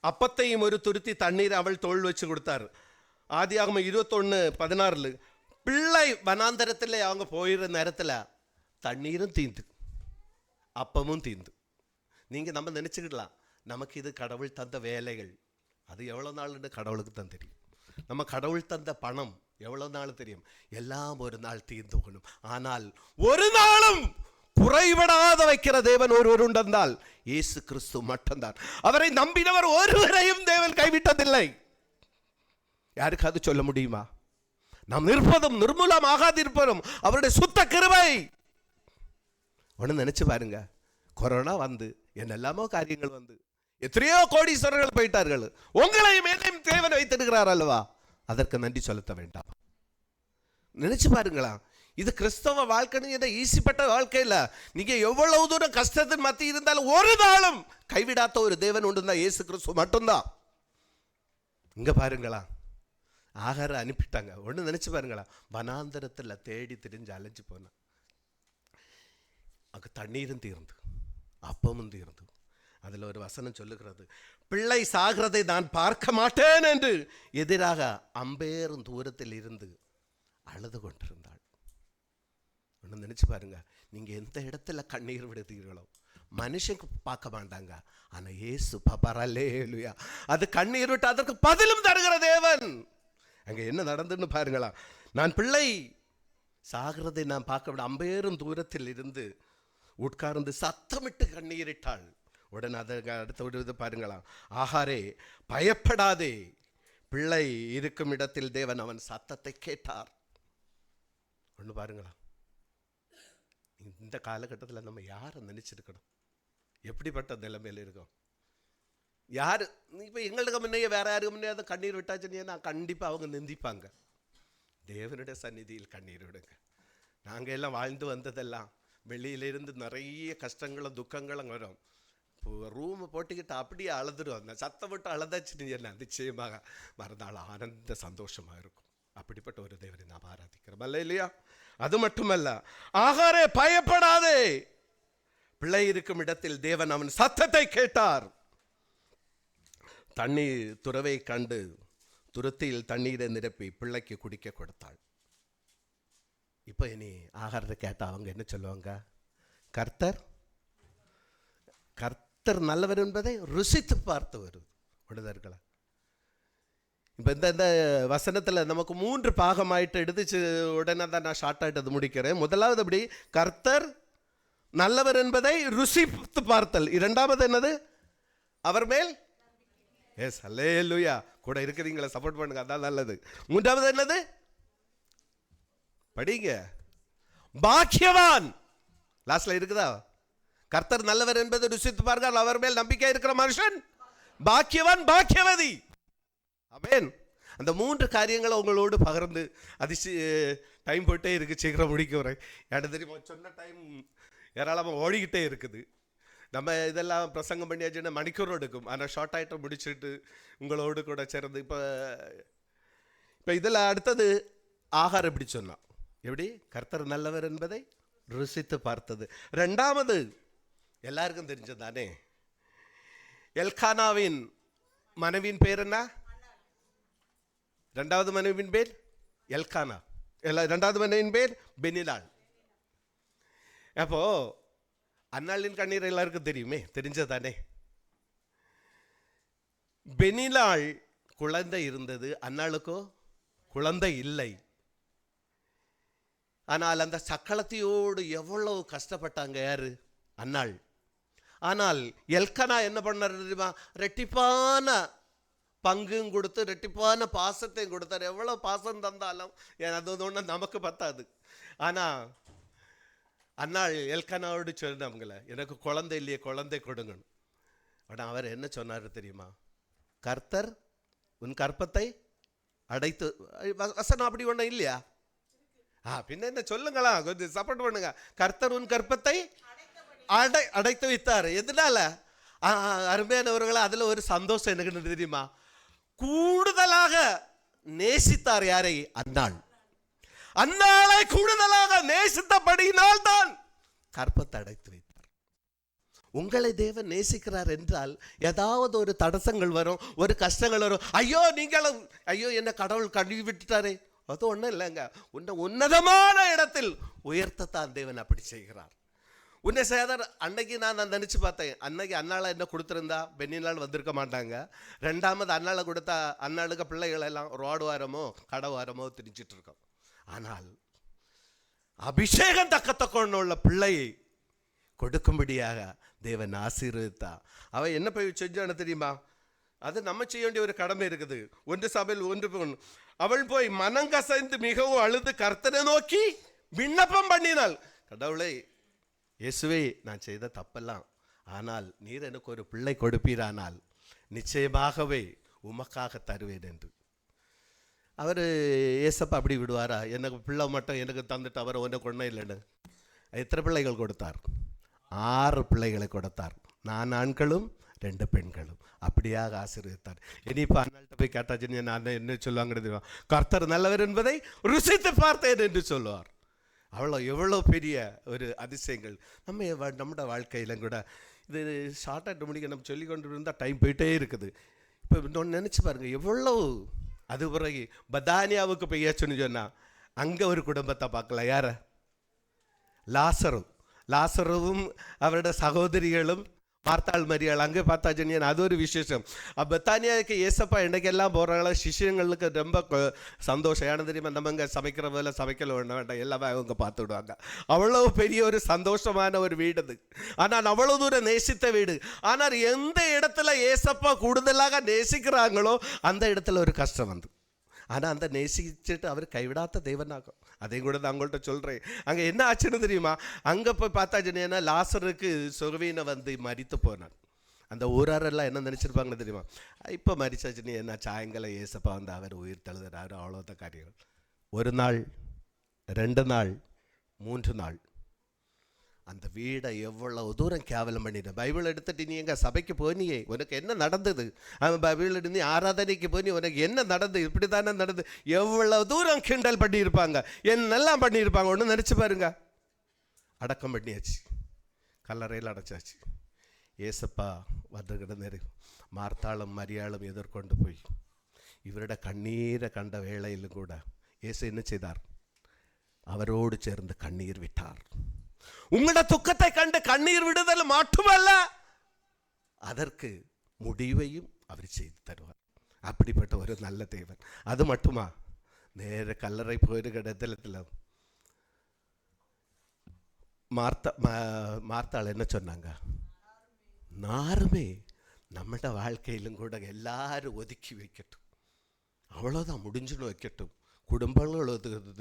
அப்பத்தையும் ஒரு துருத்தி தண்ணீர் அவள் தோல் வச்சு கொடுத்தாரு. ஆதியாகமம் 21:16 பிள்ளை வனாந்தரத்தில் அவங்க போயிடுற நேரத்தில் தண்ணீரும் தீந்து அப்பமும் தீந்து. நீங்கள் நம்ம நினச்சிக்கிடலாம், நமக்கு இது கடவுள் தந்த வேலைகள், அது எவ்வளோ நாள்னு கடவுளுக்கு தான் தெரியும். நம்ம கடவுள் தந்த பணம் எவ்வளோ நாள் தெரியும், எல்லாம் ஒரு நாள் தீர்ந்து போகணும். ஆனால் ஒரு நாளும் குறைபடாத வைக்கிற தேவன் ஒருவர் உண்டென்றால் இயேசு கிறிஸ்து மட்டும்தான். அவரை நம்பினவர் ஒருவரையும் தேவன் கைவிட்டதில்லை. யாருக்காவது சொல்ல முடியுமா? நாம் நிற்பதும் நிர்மூலமாகாதிருப்பதும் அவருடைய சுத்த கிருபை. ஒன்று நினைச்சு பாருங்க, கொரோனா வந்து என்னெல்லாமோ காரியங்கள் வந்து எத்தனையோ கோடீஸ்வரர்கள் போயிட்டார்கள். உங்களையும் என்னையும் தேவன் வைத்திருக்கிறார் அல்லவா? அதற்கு நன்றி செலுத்த வேண்டாம். நினைச்சு பாருங்களா, இது கிறிஸ்தவ வாழ்க்கை ஈசிப்பட்ட வாழ்க்கை இல்ல. நீங்க எவ்வளவு தூரம் கஷ்டத்தின் மத்தி இருந்தாலும் ஒரு நாளும் கைவிடாத ஒரு தேவன் உண்டு, இயேசு கிறிஸ்து மட்டும்தான். இங்க பாருங்களா, ஆகார அனுப்பிட்டாங்க. ஒன்று நினைச்சு பாருங்களா, வனாந்தரத்தில் தேடி திரிஞ்சு அலைஞ்சு போன அங்கே தண்ணீரும் தீர்ந்து அப்பமும் தீர்ந்து. அதில் ஒரு வசனம் சொல்லுகிறது, பிள்ளை சாகிறதை நான் பார்க்க மாட்டேன் என்று எதிராக அம்பேரும் தூரத்தில் இருந்து அழுது கொண்டிருந்தாள். ஒன்று நினைச்சு பாருங்க, நீங்கள் எந்த இடத்துல கண்ணீர் விடுதீர்களோ மனுஷங்க பார்க்க மாட்டாங்க, ஆனால் இயேசு பாப்பாரல்லேலூயா, அது கண்ணீர் விட்டு அதற்கு பதிலும் தருகிற தேவன். அங்கே என்ன நடந்துன்னு பாருங்களா, நான் பிள்ளை சாகிறதை நான் பார்க்க விட அம்பேரும் தூரத்தில் இருந்து உட்கார்ந்து சத்தமிட்டு கண்ணீரிட்டாள். உடனே அதற்கு அடுத்த இது பாருங்களா, ஆகாரே பயப்படாதே, பிள்ளை இருக்கும் இடத்தில் தேவன் அவன் சத்தத்தை கேட்டார். ஒன்று பாருங்களா, இந்த காலகட்டத்தில் நம்ம யாரை நினைச்சிருக்கணும், எப்படிப்பட்ட நிலைமையில் இருக்கோம்? யார் இப்போ எங்களுக்கு முன்னையே வேற யாருக்கு முன்னே அதை கண்ணீர் விட்டாச்சுன்னா கண்டிப்பாக அவங்க நிந்திப்பாங்க. தேவனுடைய சந்நிதியில் கண்ணீர் விடுங்க. நாங்கள் எல்லாம் வாழ்ந்து வந்ததெல்லாம் வெளியிலிருந்து நிறைய கஷ்டங்களும் துக்கங்களும் வரும். ரூமை போட்டுக்கிட்டு அப்படியே அழுதுடும். அந்த சத்தம் விட்டு அழுதாச்சுன்னு நிச்சயமாக மறுநாள் ஆனந்த சந்தோஷமாக இருக்கும். அப்படிப்பட்ட ஒரு தேவனை நாம் ஆராதிக்கிறோம் அல்ல இல்லையா? அது மட்டுமல்ல, ஆகாரே பயப்படாதே, பிள்ளை இருக்கும் இடத்தில் தேவன் அவன் சத்தத்தை கேட்டார். தண்ணீர் துறவை கண்டு துருத்தியில் தண்ணீரை நிரப்பி பிள்ளைக்கு குடிக்க கொடுத்தாள். இப்போ இனி ஆகாரத்தை கேட்டால் அவங்க என்ன சொல்லுவாங்க? கர்த்தர் கர்த்தர் நல்லவர் என்பதை ருசித்து பார்த்து வருது உடனர்களா. இப்போ இந்த வசனத்தில் நமக்கு 3 பாகமாயிட்டு எடுத்துச்சு. உடனே தான் நான் ஷார்ட் ஆகிட்டு அது முடிக்கிறேன். முதலாவது அப்படி கர்த்தர் நல்லவர் என்பதை ருசித்து பார்த்தல். இரண்டாவது என்னது? அவர் மேல் எஸ் அல்லேலூயா கூட இருக்கிறீங்களா, சப்போர்ட் பண்ணுங்க, அதான் நல்லது. மூன்றாவது என்னது? படிங்க. பாக்கியவான். லாஸ்ட்ல இருக்குதா? கர்த்தர் நல்லவர் என்பதை ருசித்து பாருங்கள், அவர் மேல் நம்பிக்கை இருக்கிற மனுஷன் பாக்கியவான் பாக்கியவதி. ஆமென். அந்த 3 காரியங்களை உங்களோடு பகிர்ந்து டைம் போயிட்டே இருக்கு, சீக்கிரம் முடிக்க வரேன். எனக்கு தெரியுமா, சொன்ன டைம் ஏராளமாக ஓடிக்கிட்டே இருக்குது. நம்ம இதெல்லாம் பிரசங்கம் பண்ணியாச்சுன்னா மணிக்கூர் எடுக்கும். ஆனால் ஷார்ட் ஆகிட்ட முடிச்சுட்டு உங்களோடு கூட சேர்ந்து இப்போ இதில் அடுத்தது ஆகாரம் எப்படி சொன்னான்? எப்படி? கர்த்தர் நல்லவர் என்பதை ருசித்து பார்த்தது. ரெண்டாவது எல்லாருக்கும் தெரிஞ்சதானே, எல்கானாவின் மனைவியின் பேர் என்ன? ரெண்டாவது மனைவியின் பேர் எல்கானா. ரெண்டாவது மனைவியின் பேர் பெனிலாள். அப்போ அன்னாளின் கண்ணீர் எல்லாருக்கும் தெரியுமே, தெரிஞ்சதானே. பெனிலாள் குழந்தை இருந்தது, அன்னாளுக்கோ குழந்தை இல்லை. ஆனால் அந்த சக்களத்தையோடு எவ்வளவு கஷ்டப்பட்டாங்க யாரு? அன்னாள். ஆனால் எல்கனா என்ன பண்ணார் தெரியுமா? ரெட்டிப்பான பங்கும் கொடுத்து ரெட்டிப்பான பாசத்தையும் கொடுத்தார். எவ்வளோ பாசம் தந்தாலும் அது ஒன்று நமக்கு பத்தாது. ஆனால் அன்னாள் எல்கனாவோடு சொன்னவங்கள, எனக்கு குழந்தை இல்லையே, குழந்தை கொடுங்கணும். ஆனால் அவர் என்ன சொன்னார் தெரியுமா? கர்த்தர் உன் கற்பத்தை அடைத்து. வசனம் அப்படி ஒன்றும் இல்லையா? பின்ன என்ன சொல்லுங்களா, கொஞ்சம் சப்போர்ட் பண்ணுங்க. கர்த்தர் உன் கற்பத்தை அடைத்து வைத்தார். எதனால? அருமையானவர்களா, அதில் ஒரு சந்தோஷம் எனக்கு தெரியுமா? கூடுதலாக நேசித்தார். யாரை? அன்னாள். அன்னாளை கூடுதலாக நேசித்தபடியினால் தான் கற்பத்தை அடைத்து வைத்தார். உங்களை தேவன் நேசிக்கிறார் என்றால் ஏதாவது ஒரு தடசங்கள் வரும், ஒரு கஷ்டங்கள் வரும். ஐயோ நீங்களும், ஐயோ என்ன கடவுள் கழுவி விட்டுட்டாரே, அது ஒன்றும் இல்லைங்க. உன்னை உன்னதமான இடத்தில் உயர்த்தத்தான் தேவன் அப்படி செய்கிறார். உன்னை சேதர் அன்னைக்கு நான் நினச்சி பார்த்தேன், அன்னைக்கு அன்னாளை என்ன கொடுத்துருந்தா பெண்ணினால் வந்திருக்க மாட்டாங்க. ரெண்டாவது அன்னாளை கொடுத்தா அன்னாளுக்கு பிள்ளைகள் எல்லாம் ரோடு வாரமோ கடை வாரமோ திரிச்சிட்டு இருக்கோம். ஆனால் அபிஷேகம் தக்கத்தக்கொண்டு உள்ள பிள்ளையை கொடுக்கும்படியாக தேவன் ஆசீர்வதித்தா. அவன் என்ன போய் செஞ்சான்னு தெரியுமா? அது நம்ம செய்ய வேண்டிய ஒரு கடமை இருக்குது. 1 சபையில் 1 அவள் போய் மனங்கசைந்து மிகவும் அழுது கர்த்தரை நோக்கி விண்ணப்பம் பண்ணினாள். கடவுளை, இயேசுவே, நான் செய்த தப்பெல்லாம், ஆனால் நீர் எனக்கு ஒரு பிள்ளை கொடுப்பீரானால் நிச்சயமாகவே உமக்காக தருவேன் என்று. அவர் ஏசப்பா அப்படி விடுவாரா? எனக்கு பிள்ளை மட்டும் எனக்கு தந்துட்டு அவர் ஒன்றும் கொண்டே இல்லைன்னு. எத்தனை பிள்ளைகள் கொடுத்தார்? 6 பிள்ளைகளை கொடுத்தார். 4 ஆண்களும் 2 பெண்களும். அப்படியாக ஆசீர்வதித்தார். இனிப்போ அண்ணாள்கிட்ட போய் கேட்டாச்சுன்னு நான் என்ன சொல்லுவாங்க? கர்த்தர் நல்லவர் என்பதை ருசித்து பார்த்தேன் என்று சொல்லுவார். எவ்வளோ பெரிய ஒரு அதிசயங்கள் நம்மளோட வாழ்க்கையிலும் கூட. இது ஷார்ட்டாக முடிக்க நம்ம சொல்லி கொண்டு இருந்தால் டைம் போயிட்டே இருக்குது. இப்போ இன்னொன்று நினச்சி பாருங்கள், எவ்வளோ. அது பிறகு பதானியாவுக்கு பெய்யாச்சுன்னு சொன்னால் அங்கே ஒரு குடும்பத்தை பார்க்கல. யார? லாசருவும் அவரோட சகோதரிகளும் பார்த்தாள் மரியாள். அங்கே பார்த்தாச்சுன்னு அது ஒரு விசேஷம். பெத்தானியாவுக்கு ஏசப்பா இன்றைக்கெல்லாம் போகிறாங்களா, சிஷியங்களுக்கு ரொம்ப சந்தோஷம். ஏன்னா தெரியுமா, நம்ம இங்கே சமைக்கிற போல சமைக்கல வேண்டாம், எல்லாமே அவங்க பார்த்து விடுவாங்க. அவ்வளோ பெரிய ஒரு சந்தோஷமான ஒரு வீடு அது. ஆனால் அவ்வளோ தூரம் நேசித்த வீடு. ஆனால் எந்த இடத்துல ஏசப்பா கூடுதலாக நேசிக்கிறாங்களோ அந்த இடத்துல ஒரு கஷ்டம் வந்து. ஆனால் அந்த நேசிச்சுட்டு அவர் கைவிடாத தேவனாகும். அதையும் கூட நான் உங்கள்கிட்ட சொல்கிறேன். அங்கே என்ன ஆச்சுன்னு தெரியுமா? அங்கே போய் பார்த்தாச்சுன்னா லாசருக்கு சொர்வீனை வந்து மரித்து போனான். அந்த ஊராரெல்லாம் என்ன நினச்சிருப்பாங்கன்னு தெரியுமா? இப்போ மரிச்சாச்சுன்னு என்ன, சாயங்காலம் ஏசப்பா வந்து அவர் உயிர் தழுதுறாரு, அவ்வளோதான் காரியங்கள். 1 நாள், 2 நாள், 3 நாள் அந்த வீடை எவ்வளவு தூரம் கேவலம் பண்ணிட்டு. பைபிள் எடுத்துட்டு நீ எங்கள் சபைக்கு போனியே, உனக்கு என்ன நடந்தது? அவன் பைபிள் எடுத்து நீ ஆராதனைக்கு போனி, உனக்கு என்ன நடந்தது? இப்படி தானே நடந்தது. எவ்வளவு தூரம் கிண்டல் பண்ணியிருப்பாங்க, என்னெல்லாம் பண்ணியிருப்பாங்க. ஒன்று நினச்சி பாருங்க. அடக்கம் பண்ணியாச்சு, கல்லறையில் அடைச்சாச்சு. ஏசப்பா வந்து கிடந்தாரு. മാർത്താളും മരിയാളും എതിർക്കൊണ്ട് പോയി. ഇവരുടെ കണ്ണീരെ കണ്ട വേളയിലും കൂടെ യേശു என்ன ചെയ്താർ? അവരോട് ചേർന്ന് കണ്ണീർ വിട്ടാർ. உங்களோட துக்கத்தை கண்டு கண்ணீர் விடுதல் மட்டுமல்ல, அதற்கு முடிவையும் அவர் செய்து தருவார். அப்படிப்பட்ட ஒரு நல்ல தேவன். அது மட்டுமா, நேர கல்லறை போயிருக்க இடத்துல மார்த்தாள் என்ன சொன்னாங்க? நாருமே நம்மட வாழ்க்கையிலும் கூட எல்லாரும் ஒதுக்கி வைக்கட்டும், அவ்வளோதான், முடிஞ்சுன்னு வைக்கட்டும். குடும்பங்கள்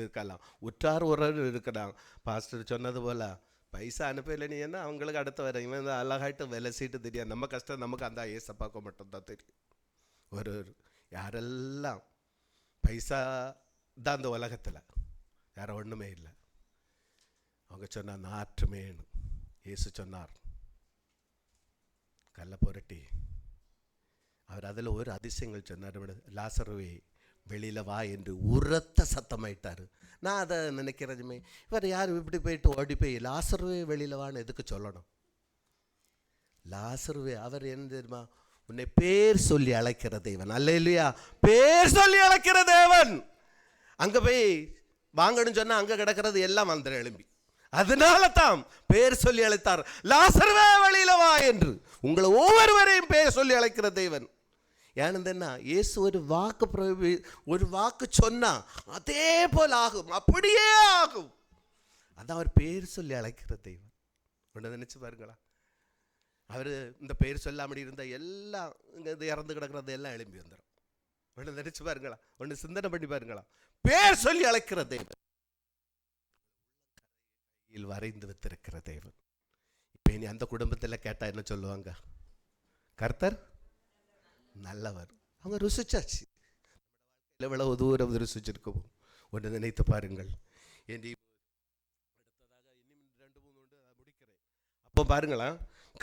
இருக்கலாம், உற்றார் உறவு இருக்கலாம். பாஸ்டர் சொன்னது போல் பைசா அனுப்பலைன்னு ஏன்னா அவங்களுக்கு அடுத்த வர இவன் அழகாயிட்டு விலசிட்டு தெரியாது. நம்ம கஷ்டம் நமக்கு அந்த ஏசப்பாக்க மட்டும்தான் தெரியும். ஒரு யாரெல்லாம் பைசா தான் அந்த உலகத்தில், வேறு ஒன்றுமே இல்லை. அவங்க சொன்னார் நாற்றுமேனு. இயேசு சொன்னார் கல்லை புரட்டி. அவர் அதில் ஒரு அதிசயங்கள் சொன்னார். லாசருவே வெளியில் வா என்று உரத்த சத்தமாயிட்டார். நான் அதை நினைக்கிறதுமே, இவர் யார் இப்படி போயிட்டு ஓடி போய் லாசருவே வெளியில் வான்னு எதுக்கு சொல்லணும்? லாசருவே அவர் என்ன தெரியுமா? உன்னை பேர் சொல்லி அழைக்கிற தேவன். அல்லேலூயா, பேர் சொல்லி அழைக்கிற தேவன். அங்கே போய் வாங்கன்னு சொன்னால் அங்கே கிடக்கிறது எல்லாம் வந்துடும் எழும்பி. அதனால தான் பேர் சொல்லி அழைத்தார், லாசருவே வெளியில் வா என்று. உங்களை ஒவ்வொருவரையும் பேர் சொல்லி அழைக்கிற தேவன். ஏனென்னா இயேசு ஒரு வாக்கு சொன்னா அதே போல் ஆகும், அப்படியே ஆகும். அதான் அவர் பேர் சொல்லி அழைக்கிற தெய்வம். ஒன்று நினைச்சு பாருங்களா, அவர் இந்த பேர் சொல்லாமடி இருந்த எல்லாம் இங்கே இறந்து கிடக்கிறது எல்லாம் எழும்பி வந்துடும். ஒன்று நினைச்சு பாருங்களா, ஒன்று சிந்தனை பண்ணி பாருங்களா. பேர் சொல்லி அழைக்கிற தெய்வம், வரைந்து வைத்திருக்கிற தெய்வம். இப்போ இனி அந்த குடும்பத்தில் கேட்டால் என்ன சொல்லுவாங்க? கர்த்தர் நல்லவர். அவங்க ருசிச்சாச்சு. எவ்வளவு தூரம் ருசிச்சிருக்கோம் ஒன்று நினைத்து பாருங்கள். அப்போ பாருங்களா,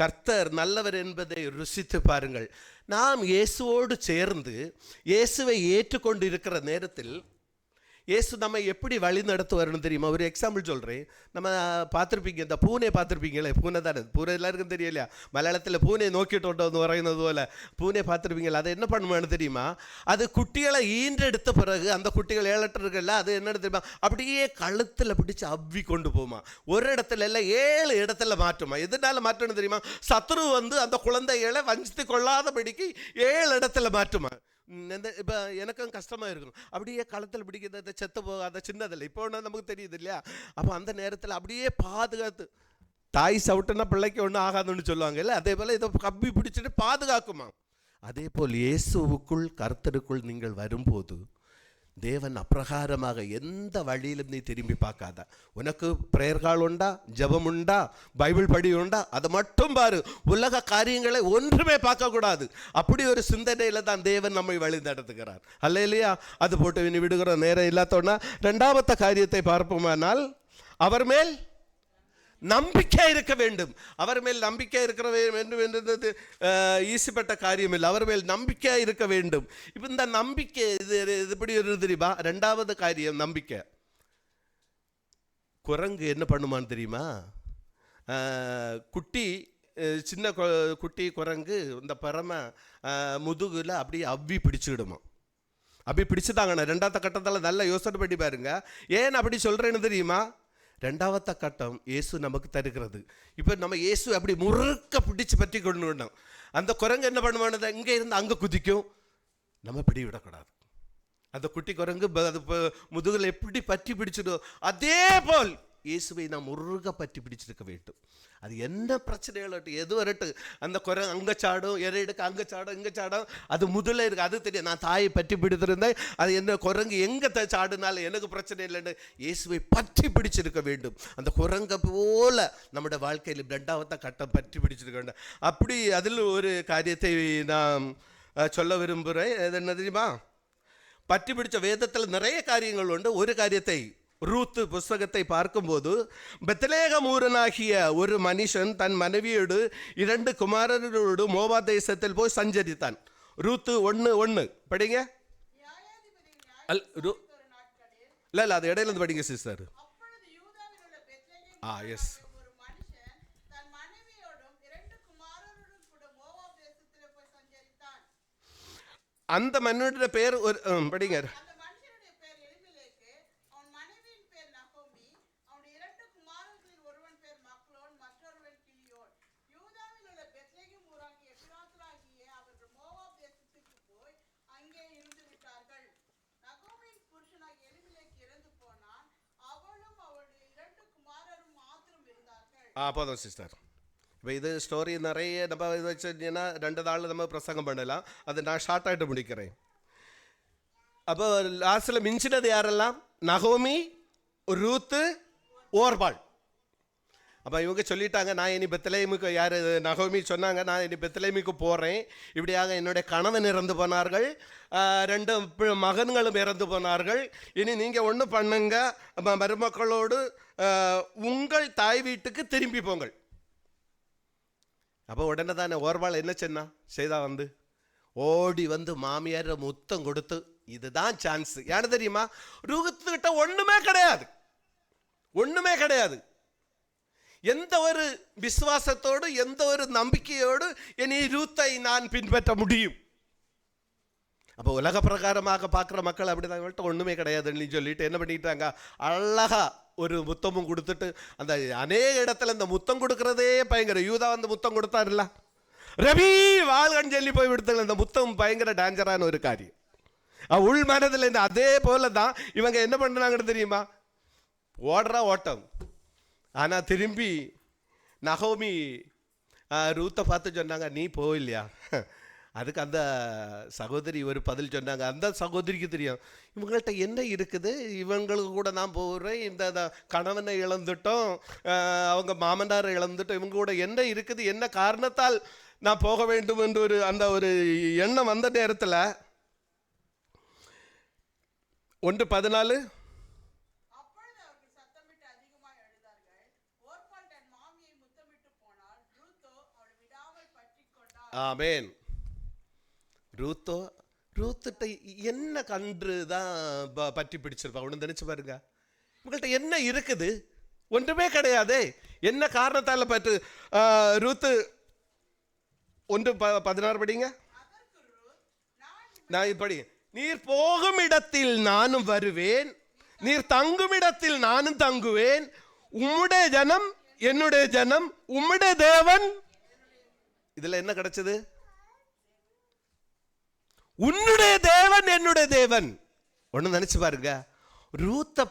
கர்த்தர் நல்லவர் என்பதை ருசித்து பாருங்கள். நாம் இயேசுவோடு சேர்ந்து இயேசுவை ஏற்றுக்கொண்டு இருக்கிற நேரத்தில் இயேசு நம்ம எப்படி வழி நடத்துவார்னு தெரியுமா? ஒரு எக்ஸாம்பிள் சொல்கிறேன். நம்ம பார்த்துருப்பீங்க, இந்த பூனை பார்த்துருப்பீங்களே, பூனை தானே, பூனை எல்லாருக்கும் தெரியலையா? மலையாளத்தில் பூனை நோக்கிட்டு வந்து வரைகிறது போல் பூனை பார்த்துருப்பீங்களா? அதை என்ன பண்ணுவான்னு தெரியுமா? அது குட்டிகளை ஈன்றெடுத்த பிறகு அந்த குட்டிகள் 7 8 இருக்குல்ல, அது என்னென்னு தெரியுமா? அப்படியே கழுத்தில் பிடிச்சி அவ்வி கொண்டு போகுமா. ஒரு இடத்துல இல்லை 7 இடத்துல மாற்றுமா. எதனால மாற்றணும் தெரியுமா? சத்ரு வந்து அந்த குழந்தைகளை வஞ்சித்து கொள்ளாதபடிக்கு 7 இடத்துல மாற்றுமா. இப்போ எனக்கும் கஷ்டமாக இருக்கும். அப்படியே களத்தில் பிடிக்கிறது செத்து போகாத சின்னதில்லை, இப்போ ஒன்று நமக்கு தெரியுது இல்லையா? அப்போ அந்த நேரத்தில் அப்படியே பாதுகாத்து, தாய் சவுட்டுனா பிள்ளைக்கு ஒன்றும் ஆகாதுன்னு சொல்லுவாங்க இல்லை, அதே போல் இதை கப்பி பிடிச்சிட்டு பாதுகாக்குமா. அதே போல் இயேசுவுக்குள் கர்த்தருக்குள் நீங்கள் வரும்போது தேவன் அப்பிரகாரமாக எந்த வழியிலும் நீ திரும்பி பார்க்காத. உனக்கு பிரேயர் கால் உண்டா, ஜபம் உண்டா, பைபிள் படி உண்டா, அதை மட்டும் பாரு. உலக காரியங்களை ஒன்றுமே பார்க்கக்கூடாது. அப்படி ஒரு சிந்தனையில் தான் தேவன் நம்மை வழி நடத்துகிறார். அல்லேலூயா. அது போட்டு இனி விடுகிற நேரம் இல்லாதோன்னா 2வது காரியத்தை பார்ப்போமானால், அவர் மேல் நம்பிக்கை இருக்க வேண்டும். அவர் மேல் நம்பிக்கை இருக்க வேண்டும் என்றது ஈஸிப்பட்ட காரியம் இல்லை. அவர் மேல் நம்பிக்கை இருக்க வேண்டும். இப்போ இந்த நம்பிக்கை இது இப்படி ஒரு தெரியுமா? 2வது காரியம் நம்பிக்கை. குரங்கு என்ன பண்ணுமான்னு தெரியுமா? குட்டி சின்ன குட்டி குரங்கு இந்த பரம முதுகுல அப்படியே அவ்வி பிடிச்சிடுமா. அப்படி பிடிச்சிட்டாங்கண்ணா 2வது கட்டத்தில் நல்லா யோசனை பண்ணி பாருங்க. ஏன் அப்படி சொல்கிறேன்னு தெரியுமா? 2வது கட்டம் இயேசு நமக்கு தருகிறது. இப்போ நம்ம இயேசு அப்படி முறுக்க பிடிச்சு பற்றி கொண்டு வந்தோம். அந்த குரங்கு என்ன பண்ணுவானது? இங்கே இருந்து அங்கே குதிக்கும். நம்ம பிடி விடக்கூடாது. அந்த குட்டி குரங்கு அது முதுகில் எப்படி பற்றி பிடிச்சிடும், அதே போல் இயேசுவை நாம் முருக பற்றி பிடிச்சிருக்க வேண்டும். அது என்ன பிரச்சனைகள் எது வரட்டு, அந்த குரங்கு அங்கே சாடும், எடுக்க அங்கே சாடும், இங்கே சாடும், அது முதல்ல இருக்குது. அது தெரியும். நான் தாயை பற்றி பிடித்திருந்தேன், அது என்ன குரங்கு எங்கே சாடுனாலும் எனக்கு பிரச்சனை இல்லைன்னு இயேசுவை பற்றி பிடிச்சிருக்க வேண்டும். அந்த குரங்கை போல நம்முடைய வாழ்க்கையில் 2வது கட்டம் பற்றி பிடிச்சிருக்க வேண்டும். அப்படி அதில் ஒரு காரியத்தை நான் சொல்ல விரும்புகிறேன். என்ன தெரியுமா? பற்றி பிடிச்ச வேதத்தில் நிறைய காரியங்கள் உண்டு. ஒரு காரியத்தை ரூத்து புஸ்தகத்தை பார்க்கும்போது, பெத்லேகம் ஊரனாகிய ஒரு மனுஷன் தன் மனைவியோடு 2 குமாரரோடு மோவா தேசத்தில் போய் சஞ்சரித்தான். ரூத்து 1:1 படிங்க. இல்லை அது இடையில இருந்து படிங்க சிஸ்டர். எஸ். அந்த மன்னனுடைய பேர் ஒரு படிங்க. அந்த மனுஷனுடைய பேர் எலிமெலேக்கு, அவன் மனைவியின் பேர் நகோமி, அவனுடைய 2 குமாரர்களில் ஒருவன் பேர் மக்லோன், மற்றொருவன் கிலியோன். யூதாவில் உள்ள பெத்லெகேம் ஊராகிய எப்பிராத்தாகிய அவர்கள் மோவாப் தேசத்துக்கு போய் அங்கே இருந்து விட்டார்கள். நகோமியின் புருஷனாகிய எலிமெலேக்கு இறந்து போனான், அவளும் அவளுடைய 2 குமாரரும் மாத்திரம் இருந்தார்கள். போதும் சிஸ்டர். இப்போ இது ஸ்டோரி நிறைய நம்ம இது வச்சுன்னா 2 நாள் நம்ம பிரசங்கம் பண்ணலாம். அது நான் ஷார்ட்டாகிட்டு முடிக்கிறேன். அப்போ லாஸ்ட்டில் மிஞ்சினது யாரெல்லாம்? நகோமி, ரூத்து, ஓர்பாள். அப்போ இவங்க சொல்லிட்டாங்க, நான் இனி பெத்லெகேமுக்கு, யார் நகோமி சொன்னாங்க, நான் இனி பெத்லெகேமுக்கு போகிறேன். இப்படியாக என்னுடைய கணவன் இறந்து போனார்கள், 2 மகன்களும் இறந்து போனார்கள். இனி நீங்கள் ஒன்று பண்ணுங்க, மருமக்களோடு உங்கள் தாய் வீட்டுக்கு திரும்பி போங்கள். அப்போ உடனே தானே ஓர்பாள் என்ன செய்தா வந்து ஓடி வந்து மாமியார் முத்தம் கொடுத்து, இதுதான் சான்ஸ். ஏன்னு தெரியுமா? ரூத்துக்கிட்ட ஒன்றுமே கிடையாது, ஒன்றுமே கிடையாது. எந்த ஒரு விசுவாசத்தோடு, எந்த ஒரு நம்பிக்கையோடு இனி ரூத்தை நான் பின்பற்ற முடியும்? அப்போ உலக பிரகாரமாக பார்க்குற மக்கள் அப்படி தான், ஒன்றுமே கிடையாதுன்னு சொல்லிட்டு என்ன பண்ணிட்டாங்க, அழகா ஒரு முத்தமும் கொடுத்துட்டு, அந்த அநேக இடத்துல இந்த முத்தம் கொடுக்கறதே பயங்கர. யூதா வந்து முத்தம் கொடுத்தாருல்ல, ரவி வாழ்கன்னு சொல்லி போய் விடுத்தாங்க. இந்த முத்தம் பயங்கர டேஞ்சரான ஒரு காரியம். உள் மனதில் இந்த அதே போல தான் இவங்க என்ன பண்ணுறாங்கன்னு தெரியுமா? ஓடுறா ஓட்டம். ஆனால் திரும்பி நகோமி ரூத்தை பார்த்து சொன்னாங்க, நீ போயில்லையா? அதுக்கு அந்த சகோதரி ஒரு பதில் சொன்னாங்க. அந்த சகோதரிக்கு தெரியும் இவங்கள்ட்ட என்ன இருக்குது, இவங்களுக்கு கூட நான் போகிறேன், இந்த கணவனை இழந்துட்டோம், அவங்க மாமனாரை இழந்துட்டோம், இவங்க கூட என்ன இருக்குது, என்ன காரணத்தால் நான் போக வேண்டும் என்று அந்த ஒரு எண்ணம் வந்த நேரத்தில் 1:14 ஆமேன். ரூத்துட்ட என்ன கன்று தான் பற்றி பிடிச்சிருப்பா? ஒன்று நினைச்சு பாருங்க. உங்கள்கிட்ட என்ன இருக்குது? ஒன்றுமே கிடையாதே. என்ன காரணத்தால் பற்று? ரூத்து 1:16 படிங்க. நான் இப்படி, நீர் போகும் இடத்தில் நானும் வருவேன், நீர் தங்கும் இடத்தில் நானும் தங்குவேன், உம்முடைய ஜனம் என்னுடைய ஜனம், உம்முடைய தேவன். இதுல என்ன கிடைச்சது? உன்னுடைய தேவன் என்னுடைய தேவன். ஒன்று நினைச்சு பாருங்க. ரூத்தை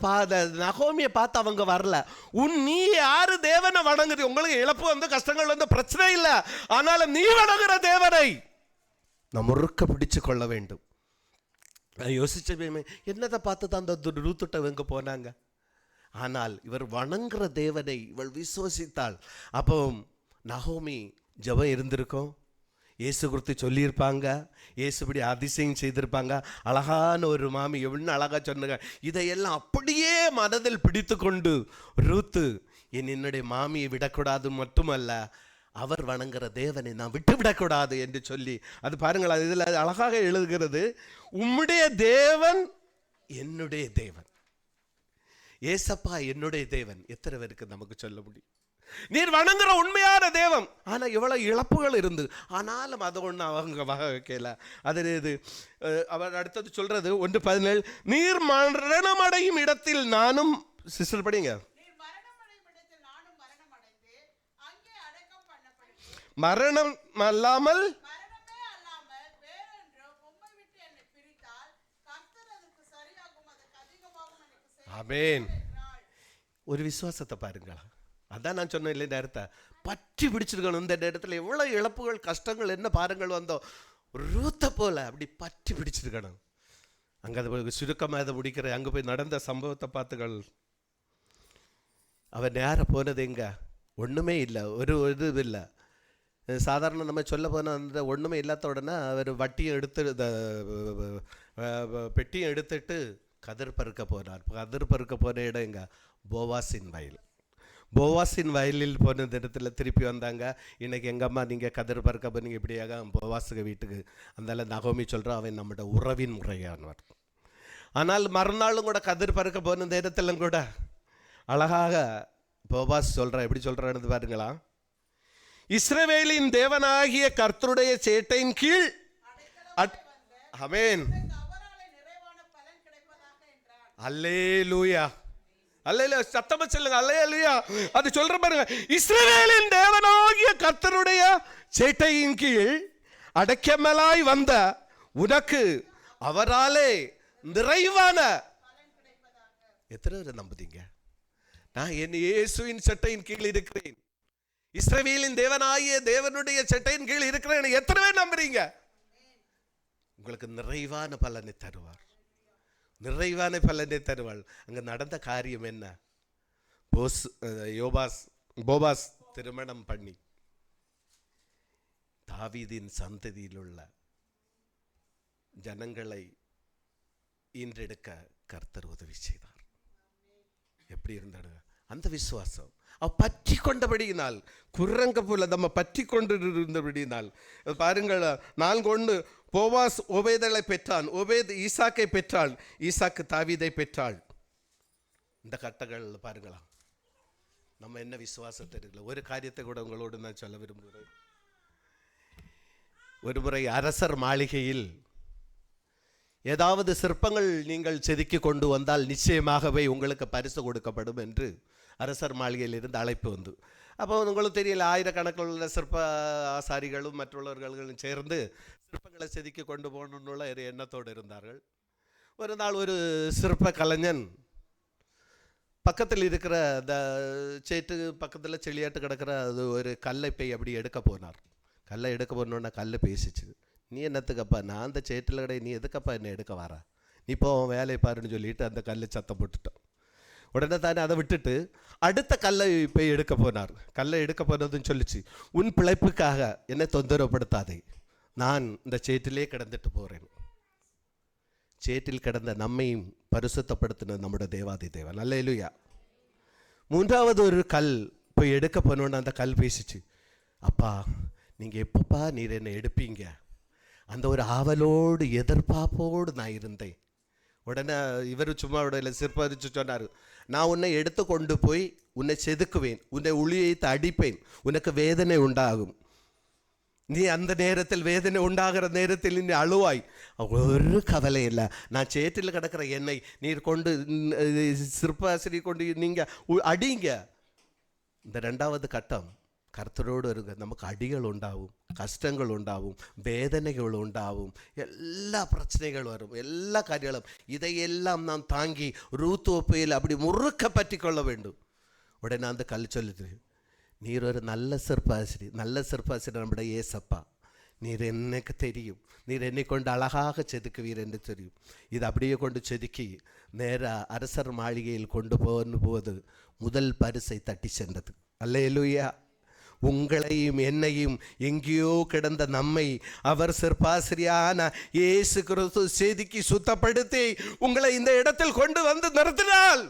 நகோமியை பார்த்து அவங்க வரல, நீ யாரு தேவனை வணங்குது? உங்களுக்கு இழப்பு வந்து கஷ்டங்கள் வந்து பிரச்சனை இல்லை, ஆனாலும் நீ வணங்குற தேவனை நம்ம முறுக்க பிடிச்சு கொள்ள வேண்டும். யோசிச்ச என்னதை பார்த்து தான் அந்த ரூத்துட்ட இவங்க போனாங்க. ஆனால் இவர் வணங்குற தேவனை இவள் விசுவசித்தாள். அப்போ நகோமி ஜெபம் இருந்திருக்கும், இயேசு குறித்து சொல்லியிருப்பாங்க, இயேசுபடி அதிசயம் செய்திருப்பாங்க. அழகான ஒரு மாமி எவ்வளோ அழகாக சொன்னாங்க. இதையெல்லாம் அப்படியே மனதில் பிடித்து கொண்டு ரூத்து என்னுடைய மாமியை விடக்கூடாது மட்டுமல்ல, அவர் வணங்குற தேவனை நான் விட்டு விடக்கூடாது என்று சொல்லி, அது பாருங்கள், அது இதில் அழகாக எழுதுகிறது, உம்முடைய தேவன் என்னுடைய தேவன். ஏசப்பா என்னுடைய தேவன். எத்தனை பேருக்கு நமக்கு சொல்ல முடியும்? நீர் வணங்குற உண்மையான தேவன். ஆனால் எவ்வளவு இழப்புகள் இருந்து, ஆனாலும் அதை ஒன்று அவங்க வகை வைக்கல. அது இது அவர் அடுத்தது சொல்றது 1:17, நீர் மரணமடையும் இடத்தில் நானும். சிஸ்டர் படிங்க. மரணம் அல்லாமல் ஆமென். ஒரு விசுவாசத்தை பாருங்களா. அதான் நான் சொன்னேன் இல்லை, நேரத்தை பற்றி பிடிச்சிருக்கணும். இந்த நேரத்தில் எவ்வளோ இழப்புகள் கஷ்டங்கள் என்ன பாருங்கள் வந்தோம், ரூத்தை போல அப்படி பற்றி பிடிச்சிருக்கணும். அங்கே அதை சுருக்கமாக அதை முடிக்கிற அங்கே போய் நடந்த சம்பவத்தை பார்த்துகள். அவன் நேரம் போனது எங்கே? ஒன்றுமே இல்லை, ஒரு இது இல்லை. சாதாரண நம்ம சொல்ல போன அந்த ஒன்றுமே இல்லாத உடனே அவர் வட்டியும் எடுத்து பெட்டியும் எடுத்துட்டு கதிர் பறுக்க போனார். கதிர் பறுக்க போன இடம் எங்க? போவாசின் வயல். போவாசின் வயலில் போன இடத்துல திருப்பி வந்தாங்க. இன்னைக்கு எங்கள் அம்மா நீங்கள் கதிர் பறுக்க போனீங்க இப்படியாக போவாசுக வீட்டுக்கு. அதனால நகோமி சொல்கிறான், அவன் நம்மளோட உறவின் முறையானவர். ஆனால் மறுநாளும் கூட கதிர் பறுக்க போன நேரத்திலும் கூட அழகாக போவாஸ் சொல்கிறான். எப்படி சொல்கிறான்னு பாருங்களா. இஸ்ரவேலின் தேவனாகிய கர்த்தருடைய சேட்டையின் கீழ் ஆமென். அவராலே நிறைவான பலன் கிடைப்பதாக என்றார். அல்லேலூயா, அல்லேலூயா. சத்தமா சொல்லுங்க அல்லேலூயா. அது சொல்ற பாருங்க, இஸ்ரவேலின் தேவனாகிய கர்த்தருடைய சேட்டையின் கீழ் அடைக்கமலாய் வந்த உனக்கு அவராலே நிறைவான. எத்தனை பேர் நம்புதீங்க? நான் என் இயேசுவின் சட்டையின் கீழ் இருக்கிறேன், இஸ்ரவேலின் தேவனாகிய தேவனுடைய சட்டையின் கீழ் இருக்கிறேன். எத்தனை பேர் நம்புறீங்க? உங்களுக்கு நிறைவான பலனை தருவார், நிறைவான பலனை தருவாள். அங்க நடந்த காரியம் என்ன? போபாஸ் திருமணம் பண்ணி தாவீதின் சந்ததியில் உள்ள ஜனங்களை ஈன்றெடுக்க கர்த்தர் உதவி செய்தார். எப்படி இருந்தாரு அந்த விசுவாசம்? அவ பற்றி கொண்டபடியினால், குரங்க போல நம்ம பற்றி கொண்டு இருந்தபடியினால். பாருங்கள், 4:1, போவாஸ் ஓபேதை பெற்றான், ஓபேத் ஈசாக்கை பெற்றாள், ஈசாக்கு தாவீதை பெற்றாள். இந்த கட்டங்கள் பாருங்களா, நம்ம என்ன விசுவாசத்தை இருக்குல்ல. ஒரு காரியத்தை கூட உங்களோடு நான் சொல்ல விரும்புகிறேன். ஒரு முறை அரசர் மாளிகையில் ஏதாவது சிற்பங்கள் நீங்கள் செதுக்கி கொண்டு வந்தால் நிச்சயமாகவே உங்களுக்கு பரிசு கொடுக்கப்படும் என்று அரசர் மாளிகையில் இருந்து அழைப்பு வந்து, அப்போ உங்களுக்கு தெரியல, ஆயிரக்கணக்கில் உள்ள சிற்ப ஆசாரிகளும் மற்றவர்களும் சேர்ந்து சிற்பங்களை செதுக்கி கொண்டு போகணுன்னுள்ள ஒரு எண்ணத்தோடு இருந்தார்கள். ஒரு நாள் ஒரு சிற்ப கலைஞன் பக்கத்தில் இருக்கிற அந்த சேட்டு பக்கத்தில் செளியாட்டு கிடக்கிற அது ஒரு கல்லை போய் அப்படி எடுக்க போனார். கல்லை எடுக்க போனோன்னா கல் பேசிச்சு, நீ என்னத்துக்கப்பா, நான் அந்த சேட்டில் கடை, நீ எதுக்கப்பா என்ன எடுக்க வாரா, நீ இப்போ அவன் வேலையை பாருன்னு சொல்லிட்டு அந்த கல்லை சத்தம் போட்டுட்டான். உடனே தானே அதை விட்டுட்டு அடுத்த கல்லை போய் எடுக்க போனார். கல்லை எடுக்க போனதுன்னு சொல்லிச்சு, உன் பிழைப்புக்காக என்னை தொந்தரவுப்படுத்தாதே, நான் இந்த சேற்றிலே கிடந்துட்டு போகிறேன். சேற்றில் கிடந்த நம்மையும் பரிசுத்தப்படுத்தின நம்முடைய தேவாதி தேவன். அல்லேலூயா. மூன்றாவது ஒரு கல் போய் எடுக்க போனோன்னு அந்த கல் பேசிச்சு, அப்பா நீங்கள் எப்பப்பா நீர் என்னை எடுப்பீங்க, அந்த ஒரு ஆவலோடு எதிர்பார்ப்போடு நான் இருந்தேன். உடனே இவர் சும்மா உடனே சிற்பரிச்சு சொன்னார், நான் உன்னை எடுத்து கொண்டு போய் உன்னை செதுக்குவேன், உன்னை உளியைத்து அடிப்பேன், உனக்கு வேதனை உண்டாகும், நீ அந்த நேரத்தில் வேதனை உண்டாகிற நேரத்தில் நீ அழுவாய். ஒரு கவலை இல்லை, நான் சேற்றில் கிடக்கிற எண்ணெய் நீர் கொண்டு சிற்பாசிரி கொண்டு நீங்கள் அடிங்க. இந்த 2வது கட்டம், கர்த்தரோடு இருங்க. நமக்கு அடிகள் உண்டாகும், கஷ்டங்கள் உண்டாகும், வேதனைகள் உண்டாகும், எல்லா பிரச்சனைகள் வரும், எல்லா காரியங்களும். இதையெல்லாம் நாம் தாங்கி ரூத்து ஒப்பையில் அப்படி முறுக்க பற்றி கொள்ள வேண்டும். உடனே அந்த கல் சொல்லுது, நீர் ஒரு நல்ல சிற்பாசிரி நம்முடைய ஏசப்பா, நீர் எனக்கு தெரியும், நீர் என்னை கொண்டு அழகாக செதுக்குவீர் என்று தெரியும். இது அப்படியே கொண்டு செதுக்கி நேராக அரசர் மாளிகையில் கொண்டு போது முதல் பரிசை தட்டி சென்றது. அல்லேலூயா. உங்களையும் என்னையும் எங்கேயோ கிடந்த நம்மை அவர் சிற்பாசிரியான இயேசு கிறிஸ்து செதுக்கி சுத்தப்படுத்தி உங்களை இந்த இடத்தில் கொண்டு வந்து நிறுத்தினால்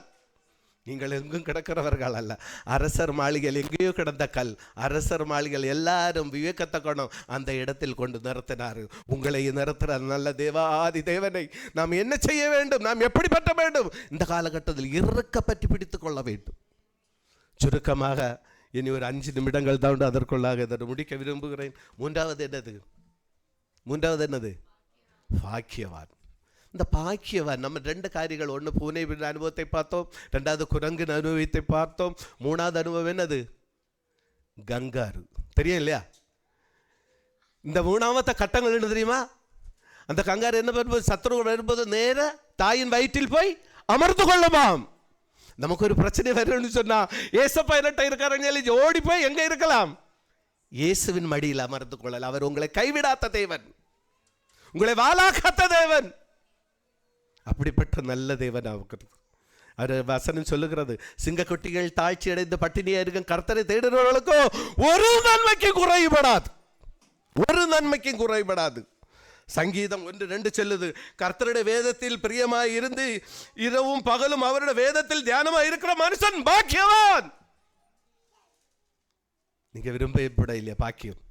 நீங்கள் எங்கும் கிடக்கிறவர்கள் அல்ல. அரசர் மாளிகையில் எங்கேயோ கிடந்த கல், அரசர் மாளிகையில் எல்லாரும் விவேகத்தக்கணும் அந்த இடத்தில் கொண்டு நிறுத்தினார். உங்களை நிறுத்துற நல்ல தேவாதி தேவனை நாம் என்ன செய்ய வேண்டும், நாம் எப்படி பற்ற வேண்டும்? இந்த காலகட்டத்தில் இறுக்க பற்றி பிடித்து கொள்ள வேண்டும். சுருக்கமாக இனி ஒரு 5 நிமிடங்கள் தான் உண்டு, அதற்குள்ளாக இதை முடிக்க விரும்புகிறேன். மூன்றாவது என்னது? பாக்கியவான். இந்த பாக்கியவான் நம்ம 2 காரியங்கள், ஒன்று பூனை அனுபவத்தை பார்த்தோம், 2வது குரங்கின் அனுபவத்தை பார்த்தோம், 3வது அனுபவம் என்னது? கங்காரு. தெரியும் இல்லையா? இந்த 3வது கட்டங்கள் என்ன தெரியுமா? அந்த கங்காரு என்ன பண்ணும்போது, சத்ரு வரும்போது நேர தாயின் வயிற்றில் போய் அமர்ந்து கொள்ளுமாம். நமக்கு ஒரு பிரச்சனை வரும்னு சொன்னா ஏசப்பா என்னட்ட இருக்காருன்னு ஓடி போய் எங்க இருக்கலாம்? இயேசுவின் மடியில் அமர்ந்து கொள்ளலாம். அவர் உங்களை கைவிடாத தேவன், உங்களை வாளாக்காத தேவன், அப்படிப்பட்ட நல்ல தேவன் அவருக்கு. அவர் வசனம் சொல்லுகிறது, சிங்கக்குட்டிகள் தாழ்ச்சி அடைந்து பட்டினியா இருக்கும் கர்த்தரை தேடுறவர்களுக்கோ ஒரு நன்மைக்கும் குறைபடாது. சங்கீதம் 1:2 சொல்லுது, கர்த்தருடைய வேதத்தில் பிரியமாய் இருந்து இரவும் பகலும் அவருடைய வேதத்தில் தியானமாய் இருக்கிற மனுஷன் பாக்கியவான். நீங்க விரும்பப்பட இல்லையா பாக்கியம்?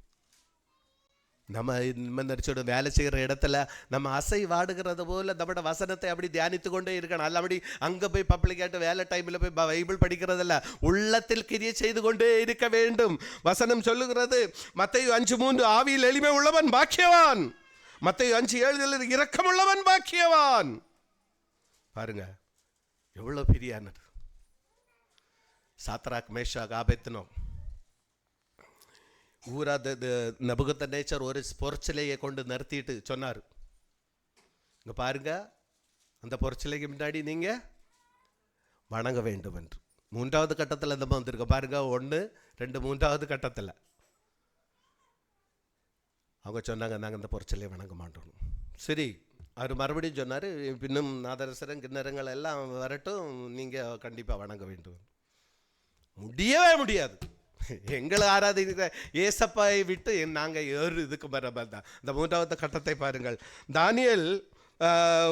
நம்ம நடிச்சோட வேலை செய்கிற இடத்துல நம்ம அசை வாடுகிறது போல நம்மட வசனத்தை அப்படி தியானித்து கொண்டே இருக்கணும். அல்ல அப்படி அங்கே போய் பப்ளிக்காட்டு வேலை டைமில் போய் பைபிள் படிக்கிறதில்ல, உள்ளத்தில் கிரியை செய்து கொண்டே இருக்க வேண்டும். வசனம் சொல்லுகிறது மத்தேயு 5:3, ஆவியில் எளிமை உள்ளவன் பாக்கியவான், மத்தேயு 5:7 இரக்கமுள்ளவன் பாக்கியவான். பாருங்க எவ்வளவு பெரியானது. சாத்ராக் மேஷாக் ஆபேத்னோ ஊராத நபுகத்நேச்சர் ஒரு பொற்சிலையை கொண்டு நிறுத்திட்டு சொன்னார், இங்க பாருங்க அந்த பொற்சிலைக்கு முன்னாடி நீங்க வணங்க வேண்டும் என்று. 3வது கட்டத்தில் இந்த வந்திருக்க பாருங்க, 1 2 3வது கட்டத்தில் அவங்க சொன்னாங்க நாங்கள் இந்த பொற்சிலையை வணங்க மாட்டோம். சரி, அவர் மறுபடியும் சொன்னார், இன்னும் நாதரசரம் கிண்ணறங்கள் எல்லாம் வரட்டும், நீங்கள் கண்டிப்பாக வணங்க வேண்டும். முடியவே முடியாது. எங்களை ஆராதிக்கிற ஏசப்பாயை விட்டு நாங்கள் ஏறு இதுக்கு வர தான். இந்த 3வது கட்டத்தை பாருங்கள். தானியேல்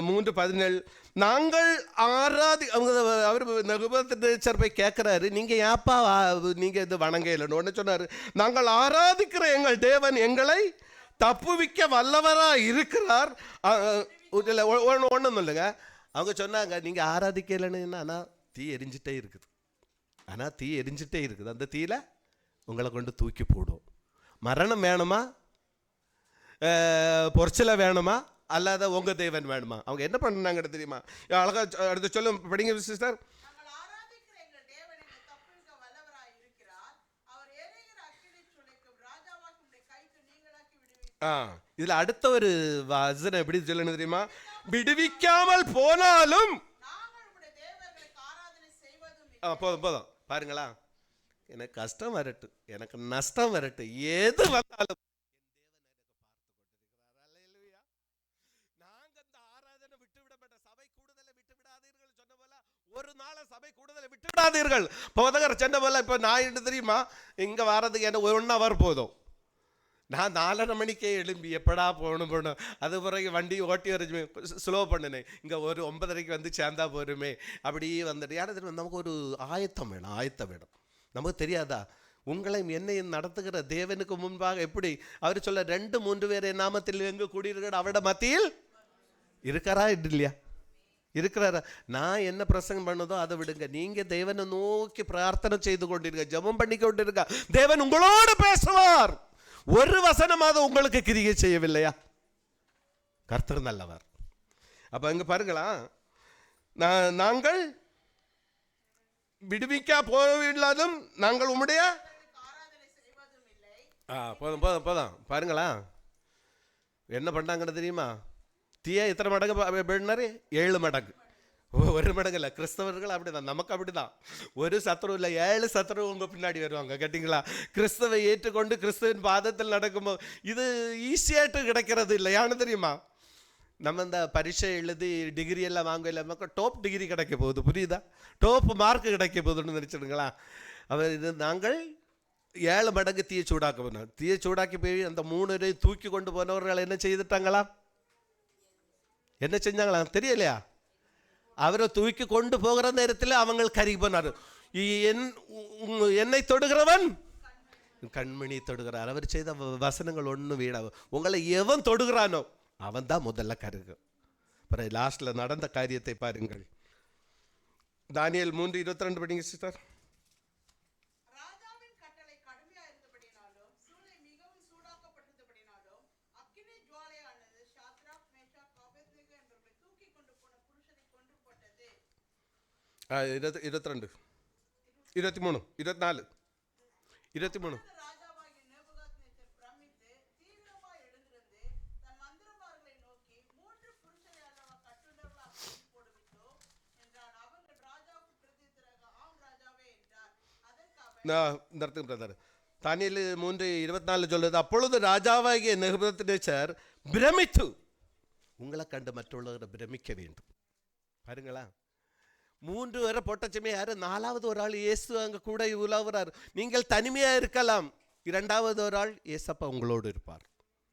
3:17 நாங்கள் அவர் நபுகத்நேச்சர் போய் கேட்குறாரு, நீங்கள் ஏப்பா நீங்கள் இது வணங்க இல்லைன்னு. உடனே சொன்னார், நாங்கள் ஆராதிக்கிற எங்கள் தேவன் எங்களை தப்புவிக்க வல்லவராக இருக்கிறார். ஒன்றும் இல்லைங்க, அவங்க சொன்னாங்க நீங்கள் ஆராதிக்கலைன்னு. ஆனால் தீ எரிஞ்சிட்டே இருக்குது, அந்த தீயில உங்களை கொண்டு தூக்கி போடும். மரணம் வேணுமா, பொற்சிலை வேணுமா, அல்லாத உங்க தேவன் வேணுமா? அவங்க என்ன பண்ணாங்க தெரியுமா? அழகா அடுத்து சொல்லும், படிங்க சிஸ்டர். இதுல அடுத்த ஒரு வசனம் எப்படி சொல்லணும் தெரியுமா? விடுவிக்காமல் போனாலும் போதும் பாருங்களா, எனக்கு கஷ்டம் வரட்டு, எனக்கு நஷ்டம் வரட்டு, எது வந்தாலும் நாங்க இந்த ஆராதனை விட்டு விடப்பட்ட சபை கூடுதலை விட்டு விடாதீர்கள் சொன்ன போல, ஒரு நாள் சபை கூடுதலை விட்டு விடாதீர்கள். போதகர் சொன்ன போல, இப்ப நான் என்ன தெரியுமா, இங்க வர்றதுக்கு என்ன 1 hour போதும். நான் 4:30 மணிக்கே எழும்பி எப்படா போகணும், அது பிறகு வண்டி ஓட்டி வரைஞ்சுமே ஸ்லோ பண்ணினேன். இங்கே ஒரு 9:30 வந்து சேர்ந்தா போருமே, அப்படியே வந்துட்டு. யாரும் நமக்கு ஒரு ஆயத்தம் வேணும். நமக்கு தெரியாதா, உங்களையும் என்னையும் நடத்துகிற தேவனுக்கு முன்பாக எப்படி அவர் சொல்ல, 2-3 பேர் என் நாமத்தில் எங்கு கூடியிருக்கிற அவட மத்தியில் இருக்கிறா இல்லையா? இருக்கிறாரா? நான் என்ன பிரசங்கம் பண்ணதோ அதை விடுங்க, நீங்க தேவனை நோக்கி பிரார்த்தனை செய்து கொண்டிருக்க, ஜெபம் பண்ணி கொண்டிருக்க, தேவன் உங்களோடு பேசுவார். ஒரு வசனமாக உங்களுக்கு கிரியை செய்யவில்லையா? கர்த்தர் நல்லவர். அப்ப இங்க பாருங்களா, நாங்கள் விடுவிக்க போவில்லாதும் நாங்கள் உம்முடைய போதும் பாருங்களா என்ன பண்ணாங்கன்னு தெரியுமா? தீயா எத்தனை மடங்கு? 7 மடங்கு. 1 மடங்கு இல்லை, கிறிஸ்தவர்கள் அப்படிதான், நமக்கு அப்படிதான். ஒரு சத்ரு இல்லை, 7 சத்ரு உங்க பின்னாடி வருவாங்க. கேட்டீங்களா? கிறிஸ்தவை ஏற்றுக்கொண்டு கிறிஸ்துவின் பாதத்தில் நடக்கும்போது இது ஈஸியாட்டு கிடைக்கிறது இல்லை. யானு தெரியுமா? நம்ம இந்த பரீட்சை எழுதி டிகிரி எல்லாம் வாங்க இல்லை, நமக்கு டாப் டிகிரி கிடைக்க போகுது, புரியுதா? டாப் மார்க் கிடைக்க போகுதுன்னு நினச்சிடுங்களா? அவர் இது நாங்கள் 7 மடங்கு தீயை சூடாக்க போனோம். தீயை சூடாக்கி போய் அந்த 3 பேரை தூக்கி கொண்டு போனவர்கள் என்ன செய்துட்டாங்களா? என்ன செஞ்சாங்களா தெரியலையா? அவரை தூக்கி கொண்டு போகிற நேரத்தில் அவங்க கருகி போனார். என்னை தொடுகிறவன் கண்மணி தொடுகிறார். அவர் செய்த வசனங்கள் ஒன்றும் வீணாகும். உங்களை எவன் தொடுகிறானோ அவன் தான் முதல்ல கருகு. அப்புறம் லாஸ்ட்ல நடந்த காரியத்தை பாருங்கள். தானியேல் 3:22 படிங்க சிஸ்டர். ஆ 22 23 24 23 தானியேல் 3:24 சொல்லுது, அப்பொழுது ராஜாவாகிய நேபுகத்நேச்சர் பிரமித்து உங்களை கண்டு மற்றவர்களை பிரமிக்க வேண்டும். பாருங்களா, 3 பேரை போட்டச்சுமே யாரு? 4வது ஒரு ஆள் இயேசு அங்க கூட உலாவுறார். நீங்கள் தனிமையா இருக்கலாம், 2வது ஒரு ஆள் இயேசப்பா உங்களோடு இருப்பார்,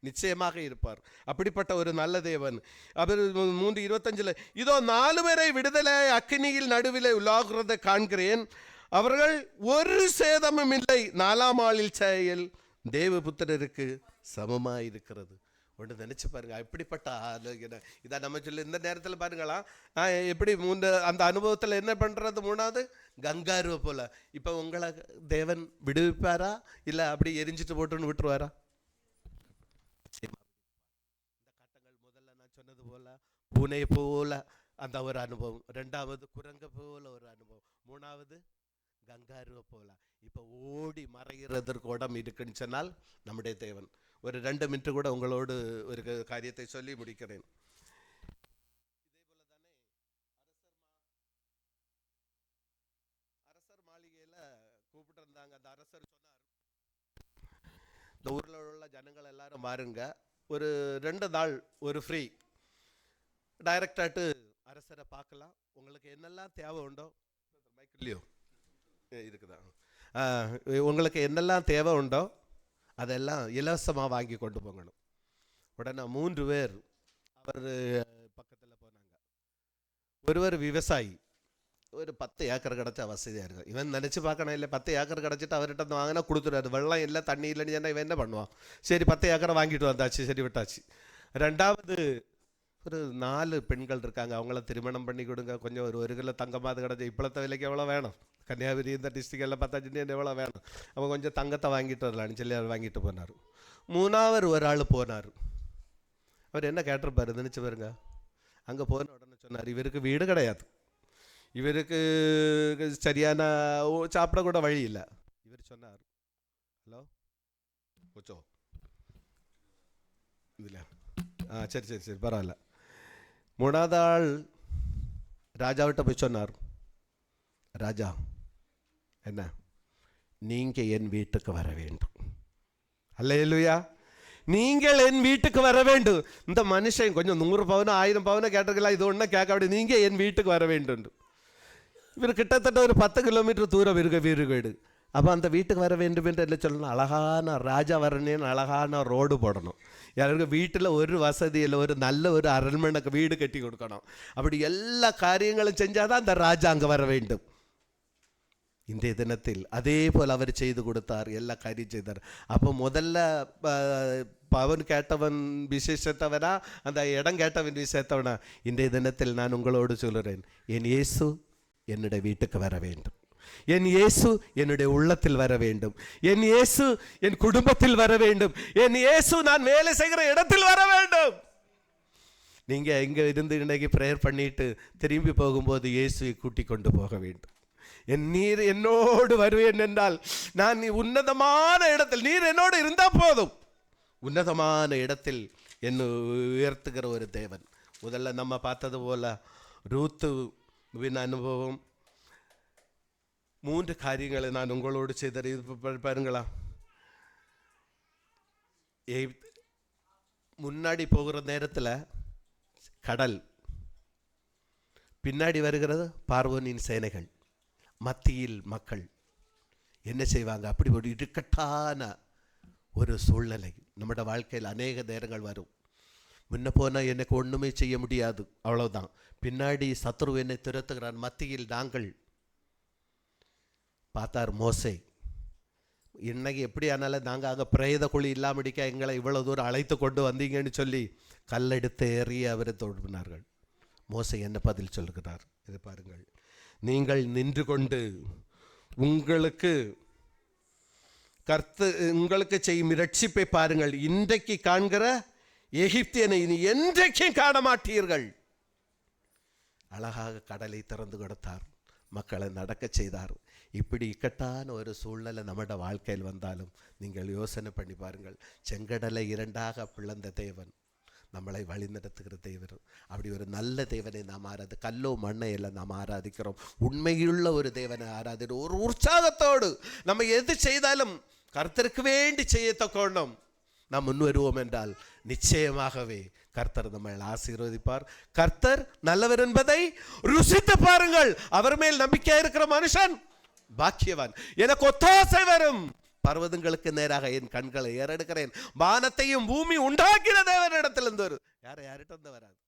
நிச்சயமாக இருப்பார். அப்படிப்பட்ட ஒரு நல்ல தேவன். அவர் 3:25 இதோ 4 பேரை விடுதலை அக்கினியில் நடுவில் உலாகிறதை காண்கிறேன், அவர்கள் ஒரு சேதமும் இல்லை, 4ஆம் ஆளில் செயல் தேவபுத்திரருக்கு சமமாயிருக்கிறது. ஒன்று நினைச்சு பாருங்க, எப்படிப்பட்ட ஆலோசனை இதை நம்ம சொல்லி இந்த நேரத்தில் பாருங்களா, எப்படி அந்த அனுபவத்தில் என்ன பண்றது? 3வது கங்காருவை போல. இப்போ உங்களை தேவன் விடுவிப்பாரா இல்லை அப்படி எரிஞ்சிட்டு போட்டுன்னு விட்டுருவாரா? பூனை போல அந்த ஒரு அனுபவம், ரெண்டாவது குரங்க போல ஒரு அனுபவம், மூணாவது கங்காருவை போல. இப்போ ஓடி மறைகிறதற்கு உடம் இருக்குன்னு சொன்னால் நம்முடைய தேவன். ஒரு 2 மினிட் கூட உங்களோடு ஒரு காரியத்தை சொல்லி முடிக்கிறேன். அரசர் மாளிகையில் கூப்பிட்டு இருந்தாங்க. அந்த அரசர் சொன்னார், இந்த ஊரில் உள்ள ஜனங்கள் எல்லாரும் பாருங்க, ஒரு 2 நாள் ஒரு ஃப்ரீ டைரக்டாட்டு அரசரை பார்க்கலாம். உங்களுக்கு என்னெல்லாம் தேவை உண்டோ, மைக்கிலையோ இருக்குதா, உங்களுக்கு என்னெல்லாம் தேவை உண்டோ அதெல்லாம் இலவசமாக வாங்கி கொண்டு போகணும். உடனே 3 பேர் அவர் பக்கத்தில் போனாங்க. ஒருவர் விவசாயி, ஒரு 10 ஏக்கர் கிடச்சா வசதியாக இருக்கும். இவன் நினச்சி பார்க்கணும், இல்லை 10 ஏக்கர் கிடச்சிட்டு அவர்கிட்ட வந்து வாங்கினா கொடுத்துறாரு. வெள்ளம் இல்லை தண்ணி இல்லைன்னு சொன்னால் இவன் என்ன பண்ணுவான்? சரி 10 ஏக்கரை வாங்கிட்டு வந்தாச்சு, சரி விட்டாச்சு. ரெண்டாவது ஒரு 4 பெண்கள் இருக்காங்க, அவங்கள திருமணம் பண்ணி கொடுங்க, கொஞ்சம் ஒரு 1 கிலோ தங்கமாவது கிடச்சி, இப்பளத்த விலைக்கு எவ்வளோ வேணும், கன்னியாகுமரி இந்த டிஸ்ட்ரிக்டில் பார்த்தா எவ்வளோ வேணும், அவங்க கொஞ்சம் தங்கத்தை வாங்கிட்டு வரலான்னு சொல்லி அவர் வாங்கிட்டு போனார். 3வது ஒரு ஆள் போனார். அவர் என்ன கேட்டிருப்பாரு நினச்சி பாருங்க. அங்கே போன உடனே சொன்னார், இவருக்கு வீடு கிடையாது, இவருக்கு சரியான சாப்பிட கூட வழி இல்லை. இவர் சொன்னார், ஹலோ கொச்சோ இதில் சரி சரி சரி பரவாயில்ல. 3வது ஆள் ராஜாவிட்ட போய் சொன்னார், ராஜா என்ன, நீங்கள் என் வீட்டுக்கு வர வேண்டும். அல்லேலூயா, நீங்கள் என் வீட்டுக்கு வர வேண்டும். இந்த மனுஷன் கொஞ்சம் 100 பவுனோ 1000 பவுனோ கேட்டிருக்கலாம், இது ஒன்றும் கேட்க விட, நீங்கள் என் வீட்டுக்கு வர வேண்டும். இவர் கிட்டத்தட்ட ஒரு 10 கிலோமீட்டர் தூரம் இருக்க வீடு. அப்போ அந்த வீட்டுக்கு வர வேண்டும் என்று என்ன சொல்லணும், அழகான ராஜா வரணுன்னு அழகான ரோடு போடணும். யாருக்கு வீட்டில் ஒரு வசதியில் ஒரு நல்ல ஒரு அரண்மனைக்கு வீடு கட்டி கொடுக்கணும். அப்படி எல்லா காரியங்களும் செஞ்சால் தான் அந்த ராஜா அங்கே வர வேண்டும். இன்றைய தினத்தில் அதே போல் அவர் செய்து கொடுத்தார், எல்லா காரியம் செய்தார். அப்போ முதல்ல பவன் கேட்டவன் விசேஷத்தவனா, அந்த இடம் கேட்டவன் விசேஷத்தவனா? இன்றைய தினத்தில் நான் உங்களோடு சொல்கிறேன், என் இயேசு என்னுடைய வீட்டுக்கு வர வேண்டும், என் இயேசு என்னுடைய உள்ளத்தில் வர வேண்டும், என் இயேசு என் குடும்பத்தில் வர வேண்டும், என் இயேசு நான் வேலை செய்கிற இடத்தில் வர வேண்டும். நீங்கள் இங்கே இருந்து இன்னைக்கு ப்ரேயர் பண்ணிட்டு திரும்பி போகும்போது இயேசுவை கூட்டி கொண்டு போக வேண்டும். நீர் என்னோடு வருவேன் என்றால் நான் உன்னதமான இடத்தில், நீர் என்னோடு இருந்தால் போதும், உன்னதமான இடத்தில் என்னை உயர்த்துகிற ஒரு தேவன். முதல்ல நம்ம பார்த்தது போல ரூத்துவின் அனுபவம், 3 காரியங்களை நான் உங்களோடு செய்த பாருங்களா. முன்னாடி போகிற நேரத்தில் கடல், பின்னாடி வருகிறது பார்வோனின் சேனைகள், மத்தியில் மக்கள் என்ன செய்வாங்க? அப்படி ஒரு இடுக்கட்டான ஒரு சூழ்நிலை நம்முடைய வாழ்க்கையில் அநேக நேரங்கள் வரும். முன்ன போனால் எனக்கு ஒன்றுமே செய்ய முடியாது, அவ்வளோதான். பின்னாடி சத்ரு என்னை துரத்துகிறான், மத்தியில் நாங்கள். பார்த்தார் மோசே, இன்னைக்கு எப்படி ஆனாலும் நாங்கள் அங்கே பிரேத குழி இல்லாமடிக்க எங்களை இவ்வளோ தூரம் அழைத்து கொண்டு வந்தீங்கன்னு சொல்லி கல்லெடுத்து ஏறிய அவரை தொடுனார்கள். மோசே என்ன பதில் சொல்கிறார் இதை பாருங்கள். நீங்கள் நின்று கொண்டு உங்களுக்கு செய்யும் இரட்சிப்பை பாருங்கள், இன்றைக்கு காண்கிற எகிப்தியனை இனி என்றைக்கும் காண மாட்டீர்கள். அழகாக கடலை திறந்து கொடுத்தார், மக்களை நடக்க செய்தார். இப்படி இக்கட்டான ஒரு சூழ்நிலை நம்முடைய வாழ்க்கையில் வந்தாலும் நீங்கள் யோசனை பண்ணி பாருங்கள், செங்கடலை 2ஆக பிளந்த தேவன் நம்மளை வழிநடத்துகிற தேவன். அப்படி ஒரு நல்ல தேவனை நாம் கல்லோ மண்ணை எல்லாம் நாம் ஆராதிக்கிறோம். உண்மையுள்ள ஒரு தேவனை ஆராதிக்கிறோம். ஒரு உற்சாகத்தோடு நம்ம எது செய்தாலும் கர்த்தருக்கு வேண்டி செய்யத்தக்கோணும் நாம் முன் வருவோம் என்றால் நிச்சயமாகவே கர்த்தர் நம்மை ஆசீர்வதிப்பார். கர்த்தர் நல்லவர் என்பதை ருசித்து பாருங்கள். அவர் மேல் நம்பிக்கை இருக்கிற மனுஷன் பாக்கியவான். எனக்கு ஒத்தாசை வரும், பர்வதங்களுக்கு நேராக என் கண்களை ஏறெடுக்கிறேன். வானத்தையும் பூமி உண்டாக்கின தேவனிடத்திலிருந்து வரும். யார்கிட்ட இருந்து வராது,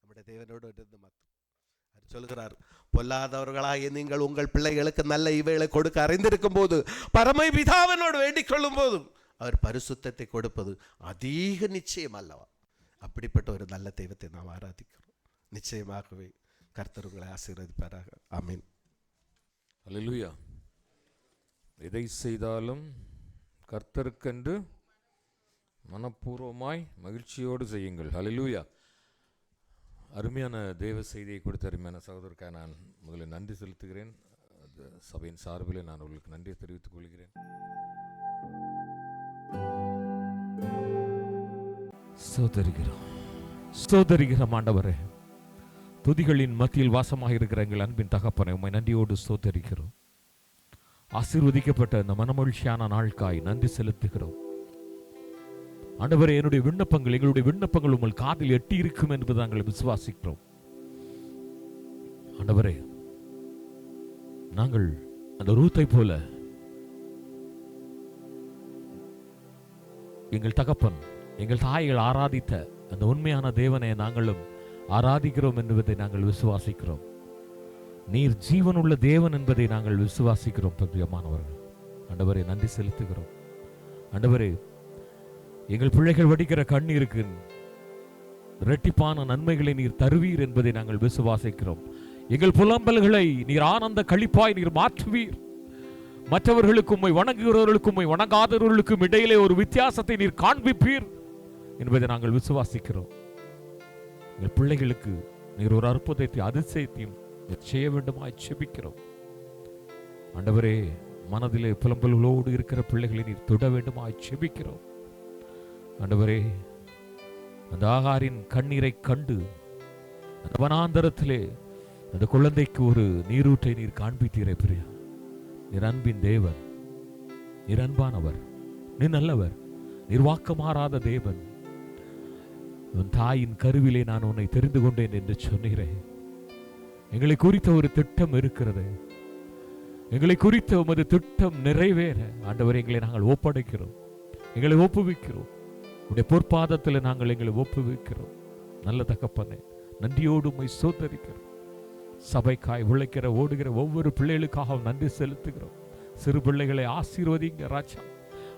நம்முடைய தேவனோடு இருந்து மாத்திரம். சொல்கிறார், பொல்லாதவர்களாகிய நீங்கள் உங்கள் பிள்ளைகளுக்கு நல்ல இவைகளை கொடுக்க அறிந்திருக்கும் போது, பரமை பிதாவினோடு வேண்டிக் கொள்ளும் போதும் அவர் பரிசுத்தத்தை கொடுப்பது அதிக நிச்சயம் அல்லவா? அப்படிப்பட்ட ஒரு நல்ல தெய்வத்தை நாம் ஆராதிக்கிறோம். நிச்சயமாகவே கர்த்தர் உங்களை ஆசீர்வதிப்பாராக. ஆமீன். அல்லேலூயா. எதை செய்தாலும் கர்த்தருக்கென்று மனப்பூர்வமாய் மகிழ்ச்சியோடு செய்யுங்கள். அல்லேலூயா. அருமையான தேவ செய்தியை கொடுத்த அருமையான சகோதரருக்காக நான் முதலில் நன்றி செலுத்துகிறேன். அந்த சபையின் சார்பில் நான் உங்களுக்கு நன்றியை தெரிவித்துக் கொள்கிறேன். ஸ்தோத்தரிக்கிறோம் ஆண்டவரே. துதிகளின் மத்தியில் வாசமாக இருக்கிற எங்கள் அன்பின் தகப்பனை உம்மை நன்றியோடு ஸ்தோத்தரிக்கிறோம். ஆசீர்வதிக்கப்பட்ட அந்த மனமகிழ்ச்சியான நாளுக்காய் நன்றி செலுத்துகிறோம் ஆண்டவரே. எங்களுடைய விண்ணப்பங்கள் உங்கள் காதில் எட்டி இருக்கும் என்பதை நாங்கள் விசுவாசிக்கிறோம் ஆண்டவரே. நாங்கள் அந்த ரூத்தை போல எங்கள் தகப்பன் எங்கள் தாய்கள் ஆராதித்த அந்த உண்மையான தேவனை நாங்களும் ஆராதிக்கிறோம் என்பதை நாங்கள் விசுவாசிக்கிறோம். நீர் ஜீவனுள்ள தேவன் என்பதை நாங்கள் விசுவாசிக்கிறோம். பிரியமானவர்கள் ஆண்டவரே நன்றி செலுத்துகிறோம் ஆண்டவரே. எங்கள் பிள்ளைகள் வடிக்கிற கண்ணீருக்கு இரட்டிப்பான நன்மைகளை நீர் தருவீர் என்பதை நாங்கள் விசுவாசிக்கிறோம். எங்கள் புலம்பல்களை நீர் ஆனந்த களிப்பாய் நீர் மாற்றுவீர். மற்றவர்களுக்கும் உம்மை வணங்குகிறவர்களுக்கும் உம்மை வணங்காதவர்களுக்கும் இடையிலே ஒரு வித்தியாசத்தை நீர் காண்பிப்பீர் என்பதை நாங்கள் விசுவாசிக்கிறோம். எங்கள் பிள்ளைகளுக்கு நீர் ஒரு அற்புதத்தை அதிசயத்தையும் செய்ய வேண்டுமாய் செபிக்கிறோம் ஆண்டவரே. மனதிலே புலம்பல்களோடு இருக்கிற பிள்ளைகளை நீர் தொட வேண்டுமாய் செபிக்கிறோம் ஆண்டவரே. அந்த ஆகாரின் கண்ணீரை கண்டு அந்த வனாந்தரத்திலே அந்த குழந்தைக்கு ஒரு நீரூற்றை நீர் காண்பித்தீரே பிரியா. நீர் அன்பின் தேவன், நீர் அன்பானவர், நீர் நல்லவர், நீர் வாக்கு மாறாத தேவன். உன் தாயின் கருவிலே நான் உன்னை தெரிந்து கொண்டேன் என்று சொன்னீரே. எங்களை குறித்த ஒரு திட்டம் இருக்கிறது. எங்களை குறித்த உமது திட்டம் நிறைவேற ஆண்டவரே எங்களை நாங்கள் ஒப்படைக்கிறோம், எங்களை ஒப்புவிக்கிறோம். உடைய பொற்பாதத்தில் நாங்கள் எங்களை ஒப்புவிக்கிறோம். நல்ல தகப்பனே நன்றியோடு உம்மை ஸ்தோத்தரிக்கிறோம். சபைக்காய் உழைக்கிற ஓடுகிற ஒவ்வொரு பிள்ளைகளுக்காக நன்றி செலுத்துகிறோம். சிறு பிள்ளைகளை ஆசீர்வதிங்க ராஜா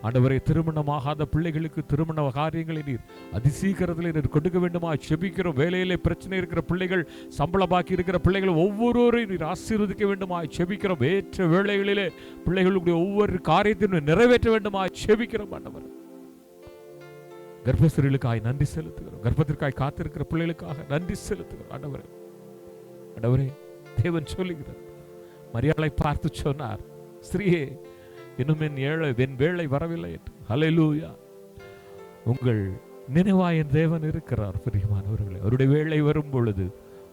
ஆண்டவரை. திருமணமாகாத பிள்ளைகளுக்கு திருமண காரியங்களை நீர் அதிசீக்கிரத்தில் நீர் கொடுக்க வேண்டுமா செபிக்கிறோம். வேலையிலே பிரச்சனை இருக்கிற பிள்ளைகள், சம்பள பாக்கி இருக்கிற பிள்ளைகள் ஒவ்வொருவரையும் நீர் ஆசீர்வதிக்க வேண்டுமா செபிக்கிறோம். ஏற்ற வேளைகளிலே பிள்ளைகளுடைய ஒவ்வொரு காரியத்தையும் நிறைவேற்ற வேண்டுமா செபிக்கிறோம் ஆண்டவர். கர்ப்பஸ்திரீகளுக்காய் நன்றி செலுத்துகிறோம். கர்ப்பத்திற்காய் காத்திருக்கிற பிள்ளைகளுக்காக நன்றி செலுத்துகிறோம் ஆண்டவரே. ஆண்டவரே தேவன் சொல்லுகிறார், மரியாளை பார்த்து சொன்னார், ஸ்திரீயே இன்னும் என் வேளை வரவில்லை என்று. ஹல்லேலூயா. உங்கள் நினைவாய் என் தேவன் இருக்கிறார் பிரியமானவர்களே. அவருடைய வேளை வரும் பொழுது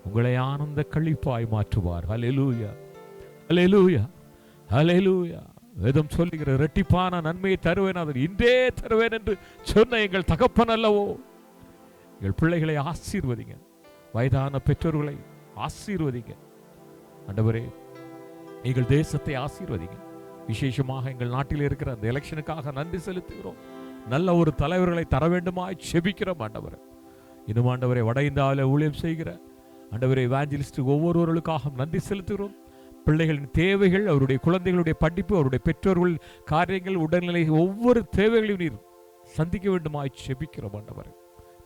உங்களை ஆனந்த களிப்பாய் மாற்றுவார். ஹல்லேலூயா, ஹல்லேலூயா, ஹல்லேலூயா. வேதம் சொல்லுகிற இரட்டிப்பான நன்மையை தருவேன், அதை இன்றே தருவேன் என்று சொன்ன எங்கள் தகப்பன் அல்லவோ. எங்கள் பிள்ளைகளை ஆசீர்வதிங்க, வயதான பெற்றோர்களை ஆசீர்வதிங்க ஆண்டவரே. எங்கள் தேசத்தை ஆசீர்வதிங்க. விசேஷமாக எங்கள் நாட்டில் இருக்கிற அந்த எலெக்ஷனுக்காக நன்றி செலுத்துகிறோம். நல்ல ஒரு தலைவர்களை தர வேண்டுமாய் செபிக்கிறோம் ஆண்டவரே. இன்னும் ஆண்டவரை வட இந்தியாவில் ஊழியம் செய்கிற ஆண்டவரை எவாஞ்சலிஸ்ட் ஒவ்வொருவர்களுக்காக நன்றி செலுத்துகிறோம். பிள்ளைகளின் தேவைகள், அவருடைய குழந்தைகளுடைய படிப்பு, அவருடைய பெற்றோர்கள் காரியங்கள், உடல்நிலை, ஒவ்வொரு தேவைகளையும் நீர் சந்திக்க வேண்டுமாய் செபிக்கிறோம் ஆண்டவரை.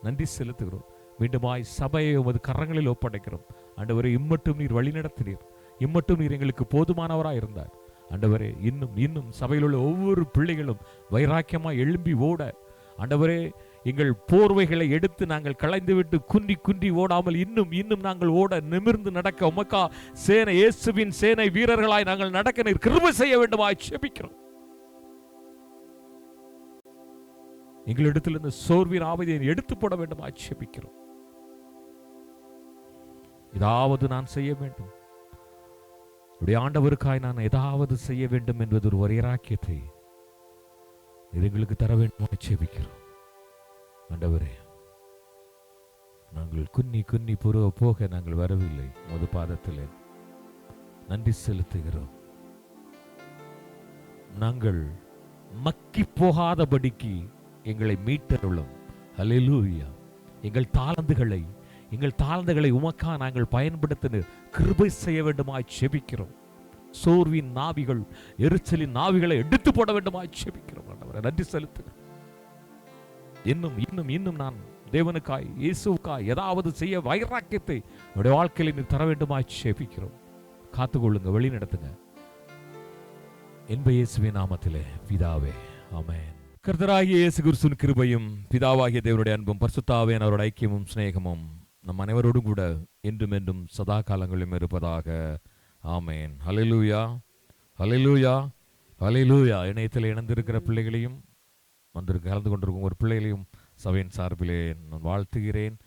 நன்றி செலுத்துகிறோம். மீண்டுமாய் சபையை உமது கரங்களில் ஒப்படைக்கிறோம் ஆண்டவரை. இம்மட்டும் நீர் வழிநடத்தினீர், இம்மட்டும் நீர் எங்களுக்கு போதுமானவராய் இருந்தார் ஆண்டவரே. இன்னும் இன்னும் சபையில் உள்ள ஒவ்வொரு பிள்ளைகளும் வைராக்கியமாய் எழும்பி ஓட ஆண்டவரே, எங்கள் போர்வைகளை எடுத்து நாங்கள் களைந்து விட்டு குன்றி குன்றி ஓடாமல் இன்னும் இன்னும் நாங்கள் ஓட நிமிர்ந்து நடக்க உமக்கா சேனை, இயேசுவின் சேனை வீரர்களாய் நாங்கள் நடக்க நீர் கிருபை செய்ய வேண்டுமாய் செபிக்கிறோம். எங்களிடத்தில் இந்த சோர்வின் ஆவதியை எடுத்து போட வேண்டுமாய் செபிக்கிறோம். ஏதாவது நான் செய்ய வேண்டும், ஆண்டவருக்காய் நான் ஏதாவது செய்ய வேண்டும் என்பது ஒரு வைராக்கியத்தை எங்களுக்கு தர வேண்டும் செபிக்கிறோம் ஆண்டவரே. நாங்கள் குன்னி குன்னி போக நாங்கள் வரவில்லை, உமது பாதத்திலே நன்றி செலுத்துகிறோம். நாங்கள் மக்கி போகாதபடிக்கு எங்களை மீட்டருளும். ஹல்லேலூயா. எங்கள் தாளந்துகளை உமக்கா நாங்கள் பயன்படுத்த கிருபை செய்ய வேண்டுமாய் செபிக்கிறோம். சோர்வின் நாவிகள், எரிச்சலின் நாவிகளை எடுத்து போட வேண்டுமாய் செபிக்கிறோம் ஆண்டவரே. நன்றி செலுத்துகிறோம். இன்னும் இன்னும் இன்னும் நான் தேவனுக்காய், இயேசுவுக்காய் ஏதாவது செய்ய வைராக்கியத்தை என்னுடைய வாழ்க்கையில் நீர் தர வேண்டுமாய் செபிக்கிறோம். காத்துக்கொள்ளுங்க, வழி நடத்துங்க என்ப இயேசுவின் நாமத்திலே பிதாவே, ஆமென். கர்த்தராகிய இயேசு கிறிஸ்துவின் கிருபையும் பிதாவாகிய தேவனுடைய அன்பும் பரிசுத்த ஆவியானவருடைய ஐக்கியமும் சிநேகமும் நம் அனைவரோடும் கூட என்றும் என்றும் சதா காலங்களிலும் இருப்பதாக. ஆமேன். ஹல்லேலூயா, ஹல்லேலூயா, ஹல்லேலூயா. இணையத்தில் இணைந்திருக்கிற பிள்ளைகளையும் கலந்து கொண்டிருக்கும் ஒரு பிள்ளைகளையும் சபையின் சார்பிலே நான் வாழ்த்துகிறேன்.